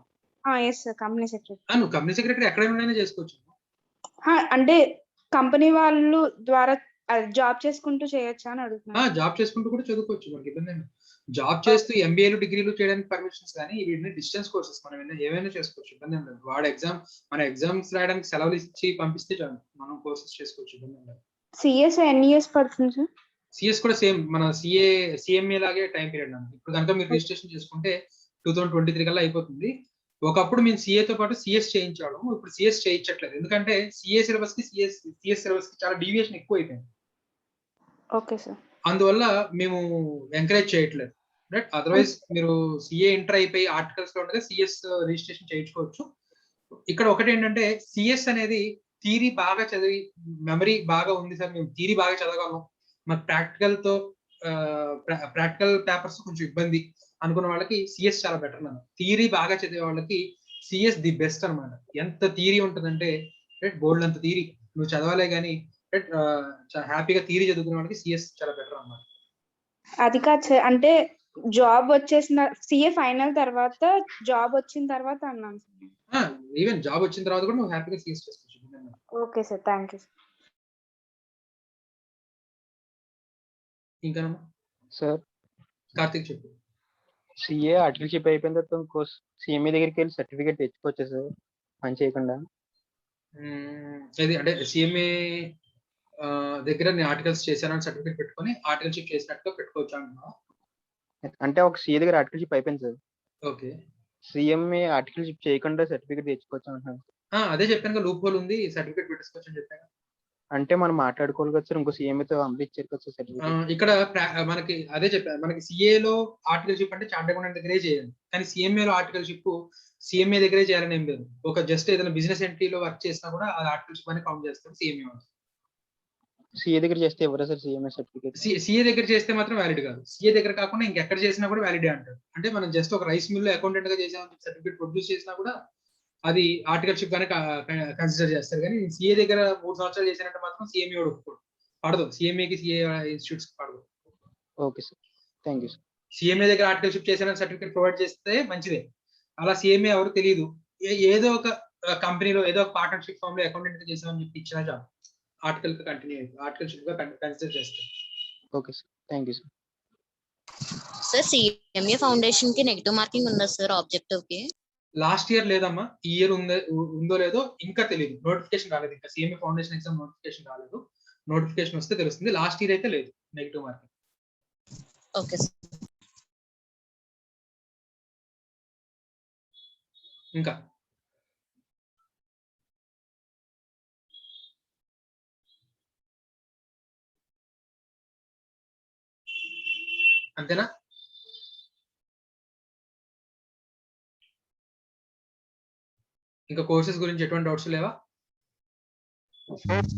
Yes sir, company secretary. నువ్వు కంపెనీ సెక్రటరీ ఎక్కడైనా చేసుకోవచ్చు. అంటే కంపెనీ వాళ్ళు ద్వారా జాబ్ చేసుకుంటూ చేయొచ్చా అని అడుగుతున్నా. జాబ్ చేసుకుంటూ కూడా చదువుకోవచ్చు, మనకి ఇబ్బంది ఏమి. జాబ్ చేస్తూ ఎంబీఏలు డిగ్రీలు చేయడానికి పర్మిషన్స్ కానీ వీటిని డిస్టెన్స్ కోర్సెస్ మనం ఏమైనా చేసుకోవచ్చు, ఇబ్బంది ఏం లేదు. వాడు మన ఎగ్జామ్స్ రాయడానికి సెలవులు ఇచ్చి పంపిస్తే చాలు, మనం కోర్సెస్ చేసుకోవచ్చు, ఇబ్బంది ఏం లేదు. సిఎస్ ఎన్ని ఇయర్స్ పడుతుంది సార్? సిఎస్ కూడా సేమ్ మన సిఎంఏ లాగే టైం పీరియడ్ అన్నమాట. ఇప్పుడు కనుక మీరు రిజిస్ట్రేషన్ చేసుకుంటే 2023 కల్లా అయిపోతుంది. ఒకప్పుడు మేము సిఏతో పాటు సిఎస్ చేయించాము, ఇప్పుడు సిఎస్ చేయించట్లేదు. ఎందుకంటే సిఏ సిలబస్ కి సిఎస్ సిలబస్ కి చాలా డీవియేషన్ ఎక్కువ అయిపోయింది. Okay sir. అందువల్ల మేము ఎంకరేజ్ చేయట్లేదు. రైట్, అదర్వైజ్ మీరు సిఏ ఇంటర్ అయిపోయి ఆర్టికల్స్ లో ఉండగా సిఎస్ రిజిస్ట్రేషన్ చేయించుకోవచ్చు. ఇక్కడ ఒకటి ఏంటంటే సిఎస్ అనేది థియరీ బాగా చదివి మెమరీ బాగా ఉంది సార్, మేము థియరీ బాగా చదవగలం, మాకు ప్రాక్టికల్ పేపర్స్ కొంచెం ఇబ్బంది అనుకున్న వాళ్ళకి సిఎస్ చాలా బెటర్ అన్నమాట. థియరీ బాగా చదివే వాళ్ళకి సిఎస్ ది బెస్ట్ అనమాట. ఎంత థియరీ ఉంటుందంటే బోల్డ్ అంత థియరీ నువ్వు చదవాలే కానీ హ్యాపీగా థియరీ చదువుకునే వాళ్ళకి సిఎస్ చాలా బెటర్ అన్నమాట. అది కాదు సార్, అంటే జాబ్ వచ్చేసిన సిఏ ఫైనల్ తర్వాత జాబ్ వచ్చిన తర్వాత అన్నాను సార్. ఈవెన్ జాబ్ వచ్చిన తర్వాత కూడా నువ్వు హ్యాపీగా సిఎస్ చేసుకోవచ్చు. Okay sir, thank you. ఇంకా సార్ కార్తిక్ చెప్పు. సిఏ ఆర్టికల్షిప్ అయిపోయిన తర్వాత ఇంకో సిఎంఏ దగ్గరికి వెళ్ళి సర్టిఫికేట్ తెచ్చుకోవచ్చా సార్ పని చేయకుండా? అది అంటే సిఎంఏ దగ్గర నేను ఆర్టికల్స్ చేశానని సర్టిఫికేట్ పెట్టుకొని ఆర్టికల్షిప్ చేసినట్టుగా పెట్టుకోవచ్చు అంటున్నా. అంటే ఒక సిఏ దగ్గర ఆర్టికల్షిప్ అయిపోయింది సార్, ఓకే, సిఎంఏ ఆర్టికల్షిప్ చేయకుండా సర్టిఫికేట్ తెచ్చుకోవచ్చు అంటున్నాను. అదే చెప్పాను, లూప్ హోల్ ఉంది, సర్టిఫికేట్ పెట్టుకోవచ్చు అని చెప్పాను. అంటే మనం మాట్లాడుకోవాలి కదా సార్, ఇంకో సిఎంఏతో పంపించారు కదా సార్ సర్టిఫికేట్. ఇక్కడ మనకి అదే చెప్పాను, మనకి సిఏలో ఆర్టికల్షిప్ అంటే చార్టెడ్ అకౌంటెంట్ దగ్గరే చేయాలి, కానీ సిఎంఏలో ఆర్టికల్షిప్ సిఎంఏ దగ్గరే చేయాలని ఏం లేదు. ఒక జస్ట్ ఏదైనా బిజినెస్ ఎంట్రీలో వర్క్ చేసినా కూడా అది ఆర్టికల్షిప్ అని కౌంట్ చేస్తాం సిఎంఏ వాళ్ళు. సిఏ దగ్గర చేస్తే ఎవరా సార్ సిఎంఏ సర్టిఫికేట్? సిఏ దగ్గర చేస్తే మాత్రం వ్యాలిడ్ కాదు. సిఏ దగ్గర కాకుండా ఇంకెక్కడ చేసినా కూడా వ్యాలిడే అంటారు. అంటే మనం జస్ట్ ఒక రైస్ మిల్ లో అకౌంటెంట్ గా చేసామని సర్టిఫికేట్ ప్రొడ్యూస్ చేసినా కూడా అది ఆర్టికల్షిప్ గానే కన్సిడర్ చేస్తారు. కానీ సిఏ దగ్గర 3 సంవత్సరాలు చేసినట్టు మాత్రం సిఎంఏ ఒప్పుకోడు, పడదు. సిఎంఏకి సిఏ ఇన్స్టిట్యూట్స్ పడదు. Okay sir, thank you sir. CMA దగ్గర ఆర్టికల్షిప్ చేసిన సర్టిఫికేట్ ప్రొవైడ్ చేస్తే మంచిదే. అలా సిఎంఏ ఎవరు తెలియదు, ఏదో ఒక కంపెనీలో ఏదో ఒక పార్ట్నర్షిప్ ఫామ్ లో అకౌంటెంట్ గా చేసామని చెప్పి ఇచ్చినా చాలు, ఆర్టికల్ కంటిన్యూ ఆర్టికల్షిప్ గా కన్సిడర్ చేస్తారు. Okay sir, thank you sir. Sir CMA foundation కి నెగటివ్ మార్కింగ్ ఉందా సార్ ఆబ్జెక్టివ్ కి? లాస్ట్ ఇయర్ లేదమ్మా, ఈ ఇయర్ ఉందో లేదో ఇంకా తెలియదు, నోటిఫికేషన్ రాలేదు. ఇంకా సిఎంఏ ఫౌండేషన్ ఎగ్జామ్ నోటిఫికేషన్ రాలేదు, నోటిఫికేషన్ వస్తే తెలుస్తుంది. లాస్ట్ ఇయర్ అయితే లేదు నెగటివ్ మార్కింగ్. Okay sir. ఇంకా అంతేనా? ఇంకా కోర్సెస్ గురించి ఎటువంటి డౌట్స్ లేవా?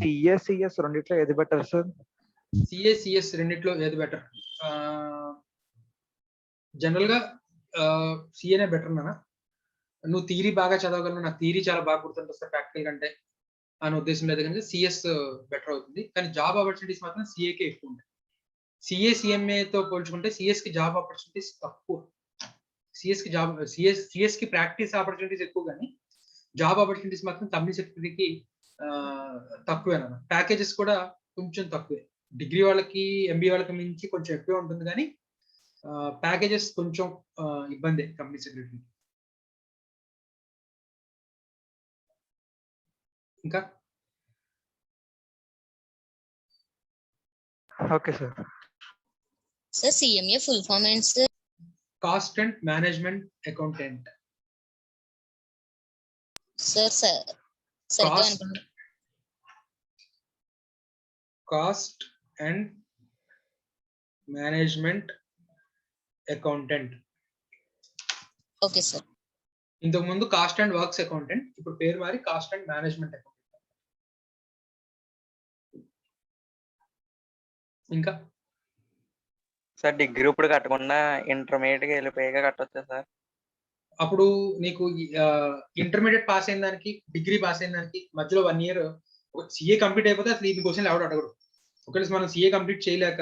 సిఎస్ రెండిట్లో ఏది బెటర్ సార్? సిఎస్ రెండిట్లో ఏది బెటర్? జనరల్ గా సిఏనే బెటర్ నాన్న. నువ్వు థియరీ బాగా చదవగలను, నాకు థియరీ చాలా బాగా గుర్తుంటుంది సార్ ప్రాక్టికల్ కంటే అని ఉద్దేశం లేదు, కనుక సిఎస్ బెటర్ అవుతుంది. కానీ జాబ్ ఆపర్చునిటీస్ మాత్రం సిఏకే ఎక్కువ ఉంటాయి. సిఎంఏతో పోల్చుకుంటే సిఎస్ కి జాబ్ ఆపర్చునిటీస్ తక్కువ. సిఎస్ కి ప్రాక్టీస్ ఆపర్చునిటీస్ ఎక్కువ, కానీ జాబ్ ఆపర్చునిటీస్ మాత్రం కంపెనీ సెక్రటరీకి తక్కువేనా. ప్యాకేజెస్ కూడా కొంచెం తక్కువే. డిగ్రీ వాళ్ళకి ఎంబీఏ వాళ్ళకి మించి కొంచెం ఎక్కువే ఉంటుంది, కానీ ప్యాకేజెస్ కొంచెం ఇబ్బంది కంపెనీ సెక్రటరీ. ఇంకా okay sir. Sir CMA full form ఏంటి sir? Cost and management accountant. Sir సరిగ్గా అనుకుంటా. Cost and management accountant. Okay sir. ఇంతకు ముందు కాస్ట్ అండ్ వర్క్స్ అకౌంటెంట్, ఇప్పుడు పేరు మారి కాస్ట్ అండ్ మేనేజ్మెంట్ అకౌంటెంట్. ఇంకా సార్ డిగ్రీ ఇప్పుడు కట్టకుండా ఇంటర్మీడియట్ కి వెళ్ళిపోయాక కట్టొచ్చా సార్? అప్పుడు నీకు ఇంటర్మీడియట్ పాస్ అయిన దానికి డిగ్రీ పాస్ అయిన దానికి మధ్యలో 1 ఇయర్ సిఏ కంప్లీట్ అయిపోతే అసలు ఈ క్వశ్చన్ ఎవడు అడగడు. ఒకవేళ మనం సిఏ కంప్లీట్ చేయలేక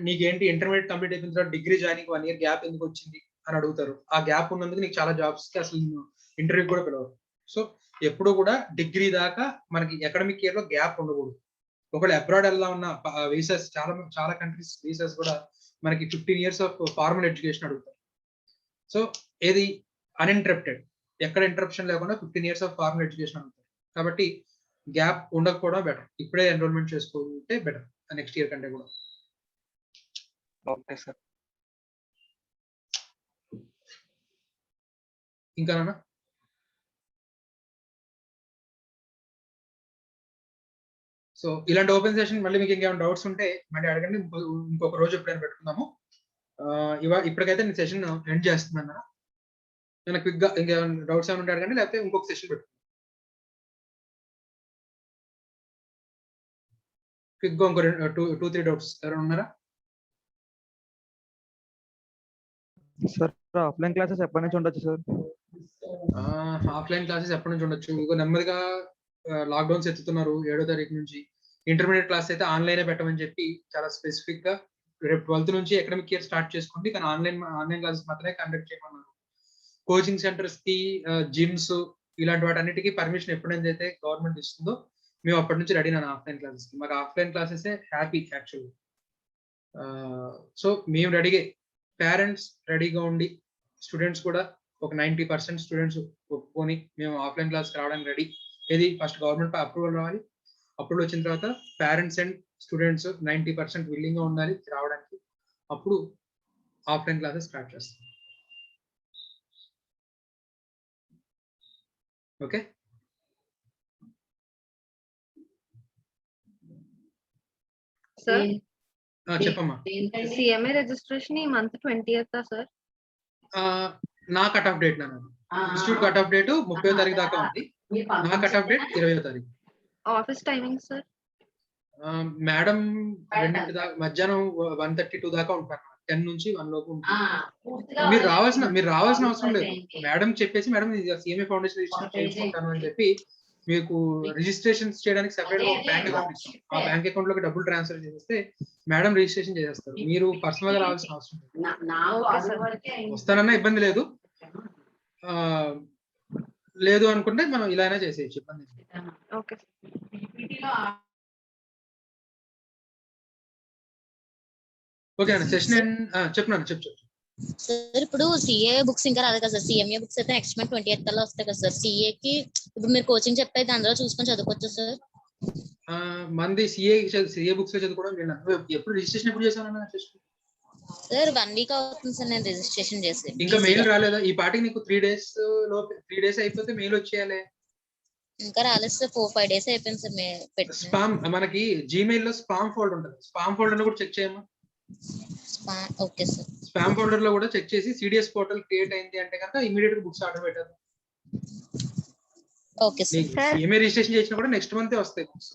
నీకేంటి ఇంటర్మీడియట్ కంప్లీట్ అయిపోయిన తర్వాత డిగ్రీ జాయినింగ్ 1 ఇయర్ గ్యాప్ ఎందుకు వచ్చింది అని అడుగుతారు. ఆ గ్యాప్ ఉన్నందుకు నీకు చాలా జాబ్స్ కి అసలు ఇంటర్వ్యూ కూడా పిలవరు. సో ఎప్పుడు కూడా డిగ్రీ దాకా మనకి అకాడమిక్ ఇయర్ లో గ్యాప్ ఉండకూడదు. ఒకవేళ అబ్రాడ్ వెళ్దా ఉన్న వీసాస్ చాలా కంట్రీస్ వీసాస్ కూడా మనకి 15 years ఆఫ్ ఫార్మల్ ఎడ్యుకేషన్ అడుగుతారు. సో ఏది అన్ఇంటరప్టెడ్, ఎక్కడ ఇంటరప్షన్ లేకుండా 15 years ఆఫ్ ఫార్మల్ ఎడ్యుకేషన్ అడుగుతారు. కాబట్టి గ్యాప్ ఉండకపోవడం బెటర్. ఇప్పుడే ఎన్రోల్మెంట్ చేసుకుంటే బెటర్ నెక్స్ట్ ఇయర్ కంటే కూడా. Okay sir. ఇంకా సో ఇలాంటి ఓపెన్ సెషన్ మళ్ళీ మీకు ఇంకేమైనా డౌట్స్ ఉంటే మళ్ళీ అడగండి, ఇంకొక రోజు ఎప్పుడైనా పెట్టుకుందాము. ఇప్పటికైతే నేను సెషన్ ఎండ్ చేస్తున్నాను. నేను క్విక్ గా ఇంకేమైనా డౌట్స్ ఏమైనా ఉంటే అడగండి, లేకపోతే ఇంకొక సెషన్ పెట్టు క్విక్ గా ఇంకో 2-3 డౌట్స్ ఎవరైనా ఉన్నారా? సార్ ఆఫ్లైన్ క్లాసెస్ ఎప్పటి నుంచి ఉండొచ్చు సార్? ఆఫ్లైన్ క్లాసెస్ ఎప్పటి నుంచి ఉండొచ్చు, ఇంకో నెమ్మదిగా లాక్డౌన్స్ ఎత్తుతున్నారు 7వ తారీఖు నుంచి. ఇంటర్మీడియట్ క్లాస్ అయితే ఆన్లైన్ పెట్టమని చెప్పి చాలా స్పెసిఫిక్ గా రేపు 12th నుంచి అకాడమిక్ ఇయర్ స్టార్ట్ చేసుకోండి, కానీ ఆన్లైన్ క్లాసెస్ మాత్రమే కండక్ట్ చేయమన్నారు. కోచింగ్ సెంటర్స్ కి, జిమ్స్ ఇలాంటి వాటన్నిటికీ పర్మిషన్ ఎప్పుడైతే గవర్నమెంట్ ఇస్తుందో మేము అప్పటి నుంచి రెడీ నాను ఆఫ్లైన్ క్లాసెస్ కి. మాకు offline classes happy actually. So మేము రెడీగా, పేరెంట్స్ రెడీగా ఉండి, స్టూడెంట్స్ కూడా ఒక 90% స్టూడెంట్స్ ఒప్పుకొని మేము ఆఫ్లైన్ క్లాస్కి రావడానికి రెడీ. ఏది ఫస్ట్ గవర్నమెంట్ అప్రూవల్ రావాలి, అప్రూవల్ వచ్చిన తర్వాత పేరెంట్స్ అండ్ స్టూడెంట్స్ 90% విల్లింగ్ గా ఉండాలి రావడానికి, అప్పుడు ఆఫ్లైన్ క్లాసెస్ స్టార్ట్ చేస్తాం. ఓకే, సార్ చెప్పమ్మా. సిఎంఏ రిజిస్ట్రేషన్ ఈ మంత్ 20th సార్? నా కట్ ఆఫ్ డేట్ నాన్న, ఇన్స్టిట్యూట్ కట్ ఆఫ్ డేట్ 30వ తారీఖు దాకా ఉంది. నా కట్ ఆఫ్ డేట్ 20వ తారీఖు. Office timing sir? మేడం 2 దాకా, మధ్యాహ్నం 1:32 దాకా ఉంటారు. 10 నుంచి 1 లోపు ఉంటుంది. మీరు రావాల్సిన అవసరం లేదు. మేడం చెప్పేసి, మేడం సిఎంఏ ఫౌండేషన్ రిజిస్ట్రేషన్ చేసుకుంటాను అని చెప్పి మీకు రిజిస్ట్రేషన్ చేయడానికి సెపరేట్ ఒక బ్యాంక్ అకౌంట్ ఇస్తాం. ఆ బ్యాంక్ అకౌంట్ లోకి డబ్బులు ట్రాన్స్ఫర్ చేస్తే మేడం రిజిస్ట్రేషన్ చేసేస్తారు. మీరు పర్సనల్ గా రావాల్సిన అవసరం లేదు. వస్తానన్నా ఇబ్బంది లేదు, లేదు అనుకుంటే మనం ఇలా అయినా చేసేయచ్చు, ఇబ్బంది. ఓకే ఓకే అన్న, సెషన్ చెప్పు. సార్ ఇప్పుడు సిఏ బుక్స్ ఇంకా రాదు కదా సార్, సిఎంఏ బుక్స్ అయితే నెక్స్ట్ మంత్ 20th కల్లా వస్తాయి కదా సార్. సిఏ కి ఇప్పుడు మీరు కోచింగ్ చెప్పేది అందులో చూసుకొని చదువుకోవచ్చు సార్? మంది సిఏ బుక్స్ చదువుకోవడం నేను ఎప్పుడు రిజిస్ట్రేషన్ ఎప్పుడు చేశాను సార్? 1 week అవుతుంది సార్ నేను రిజిస్ట్రేషన్ చేసి. ఇంకా మెయిల్ రాలేదా? ఈ పాటికి నీకు 3 days అయిపోతే మెయిల్ వచ్చేయాలి. ఇంకా రాలేదు సార్, 4-5 days అయిపోయింది సార్. స్పామ్, మనకి జీమెయిల్ లో స్పామ్ ఫోల్డర్ ఉంటుంది, స్పామ్ ఫోల్డర్ లో కూడా చెక్ చేయమ్మా. Okay sir. స్పామ్ ఫోల్డర్ లో కూడా చెక్ చేసి సిడిఎస్ పోర్టల్ క్రియేట్ అయింది అంటే కనుక ఇమీడియట్ గా బుక్స్ ఆర్డర్ పెట్టారు. Okay sir. సిఎంఏ రిజిస్ట్రేషన్ చేసినా కూడా నెక్స్ట్ మంత్ వస్తాయి బుక్స్.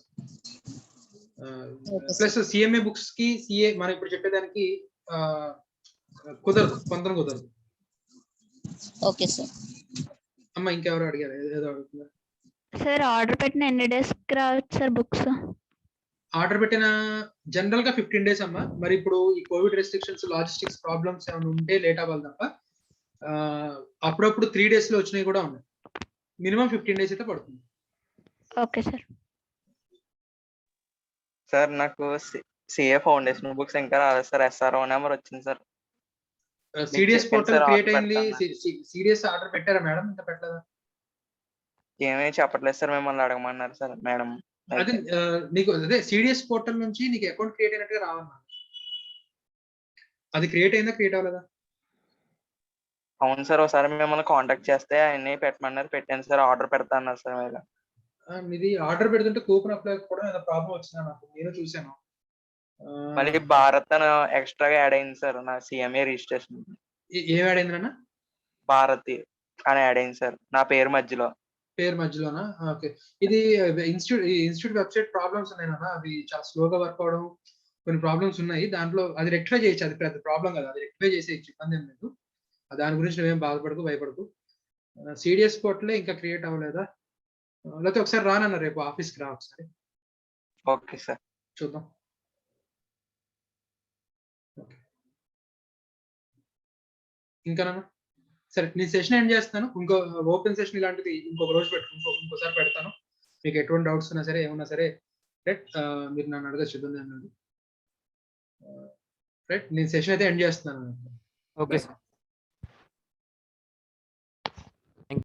ప్లస్ సిఎంఏ బుక్స్ కి సిఏ మనం ఇప్పుడు చెప్పేదానికి కుదరదు. Okay sir. అమ్మ ఇంకెవరు అడిగారు? ఏదో అడుగుతున్నారు సార్. ఆర్డర్ పెట్టిన ఎన్ని డేస్ కి రావచ్చు సార్ బుక్స్? ఆర్డర్ పెట్టిన జనరల్ గా 15 days అమ్మా. మరి ఇప్పుడు ఈ కోవిడ్ రెస్ట్రిక్షన్స్, లాజిస్టిక్స్ ప్రాబ్లమ్స్ ఏమైనా ఉంటే లేట్ అవ్వాలి తప్ప, అప్పుడప్పుడు 3 days లో వచ్చినవి కూడా ఉన్నాయి. మినిమం 15 days అయితే పడుతుంది. Okay sir. సార్ నాకు సిఏ ఫౌండేషన్ బుక్స్ ఇంకా రాలేదు సార్. SRO నెంబర్ వచ్చింది సార్. సిడిఎస్ పోర్టల్ క్రియేట్ అయింది. సిడిఎస్ ఆర్డర్ పెట్టారా మేడం? ఇంకా పెట్టలేదా? ఏమీ చెప్పట్లేదు సార్, మిమ్మల్ని అడగమన్నారు సార్ మేడం. అదే నీకు సిడిఎస్ పోర్టల్ నుంచి నీకు అకౌంట్ క్రియేట్ అయినట్టుగా రావన్నా. అది క్రియేట్ అయిందా, క్రియేట్ అవ్వలేదా? అవును సార్, ఒకసారి మిమ్మల్ని కాంటాక్ట్ చేస్తే అన్ని పెట్టమన్నారు, పెట్టాను సార్. ఆర్డర్ పెడతా అన్నారు సార్ మీరు. ఇది ఆర్డర్ పెడుతుంటే కూపన్ అప్లై కూడా ఏదో ప్రాబ్లం వచ్చిందా నాకు, నేను చూసాను. మళ్ళీ భారత్ అని ఎక్స్ట్రాగా యాడ్ అయింది సార్ నా సిఎంఏ రిజిస్ట్రేషన్. ఏం యాడ్ అయిందన్నా? భారతి అని యాడ్ అయింది సార్ నా పేరు మధ్యలోనా? ఓకే. ఇది ఇన్స్టిట్యూట్ వెబ్సైట్ ప్రాబ్లమ్స్ ఉన్నాయన్నా, అవి చాలా స్లోగా వర్క్ అవడం, కొన్ని ప్రాబ్లమ్స్ ఉన్నాయి దాంట్లో. అది రెక్టిఫై చేయొచ్చు, అది పెద్ద ప్రాబ్లం కదా, అది రెక్టిఫై చేసేయచ్చు, ఇబ్బంది ఏం లేదు. దాని గురించి నువ్వేం భయపడకు. సిడిఎస్ పోర్టలే ఇంకా క్రియేట్ అవ్వలేదా? లేకపోతే ఒకసారి రానన్నా, రేపు ఆఫీస్కి రా ఒకసారి. ఓకే సార్, చూద్దాం. ఇంకా సరే, నేను సెషన్ ఎండ్ చేస్తాను. ఇంకో ఓపెన్ సెషన్ ఇలాంటిది ఇంకొక రోజు ఇంకోసారి పెడతాను. మీకు ఎటువంటి డౌట్స్ ఉన్నా సరే, ఏమన్నా సరే రైట్, మీరు నన్ను అడగచ్చు, ఇబ్బంది ఏం లేదు. రైట్, నేను సెషన్ అయితే ఎండ్ చేస్తున్నాను. Okay sir.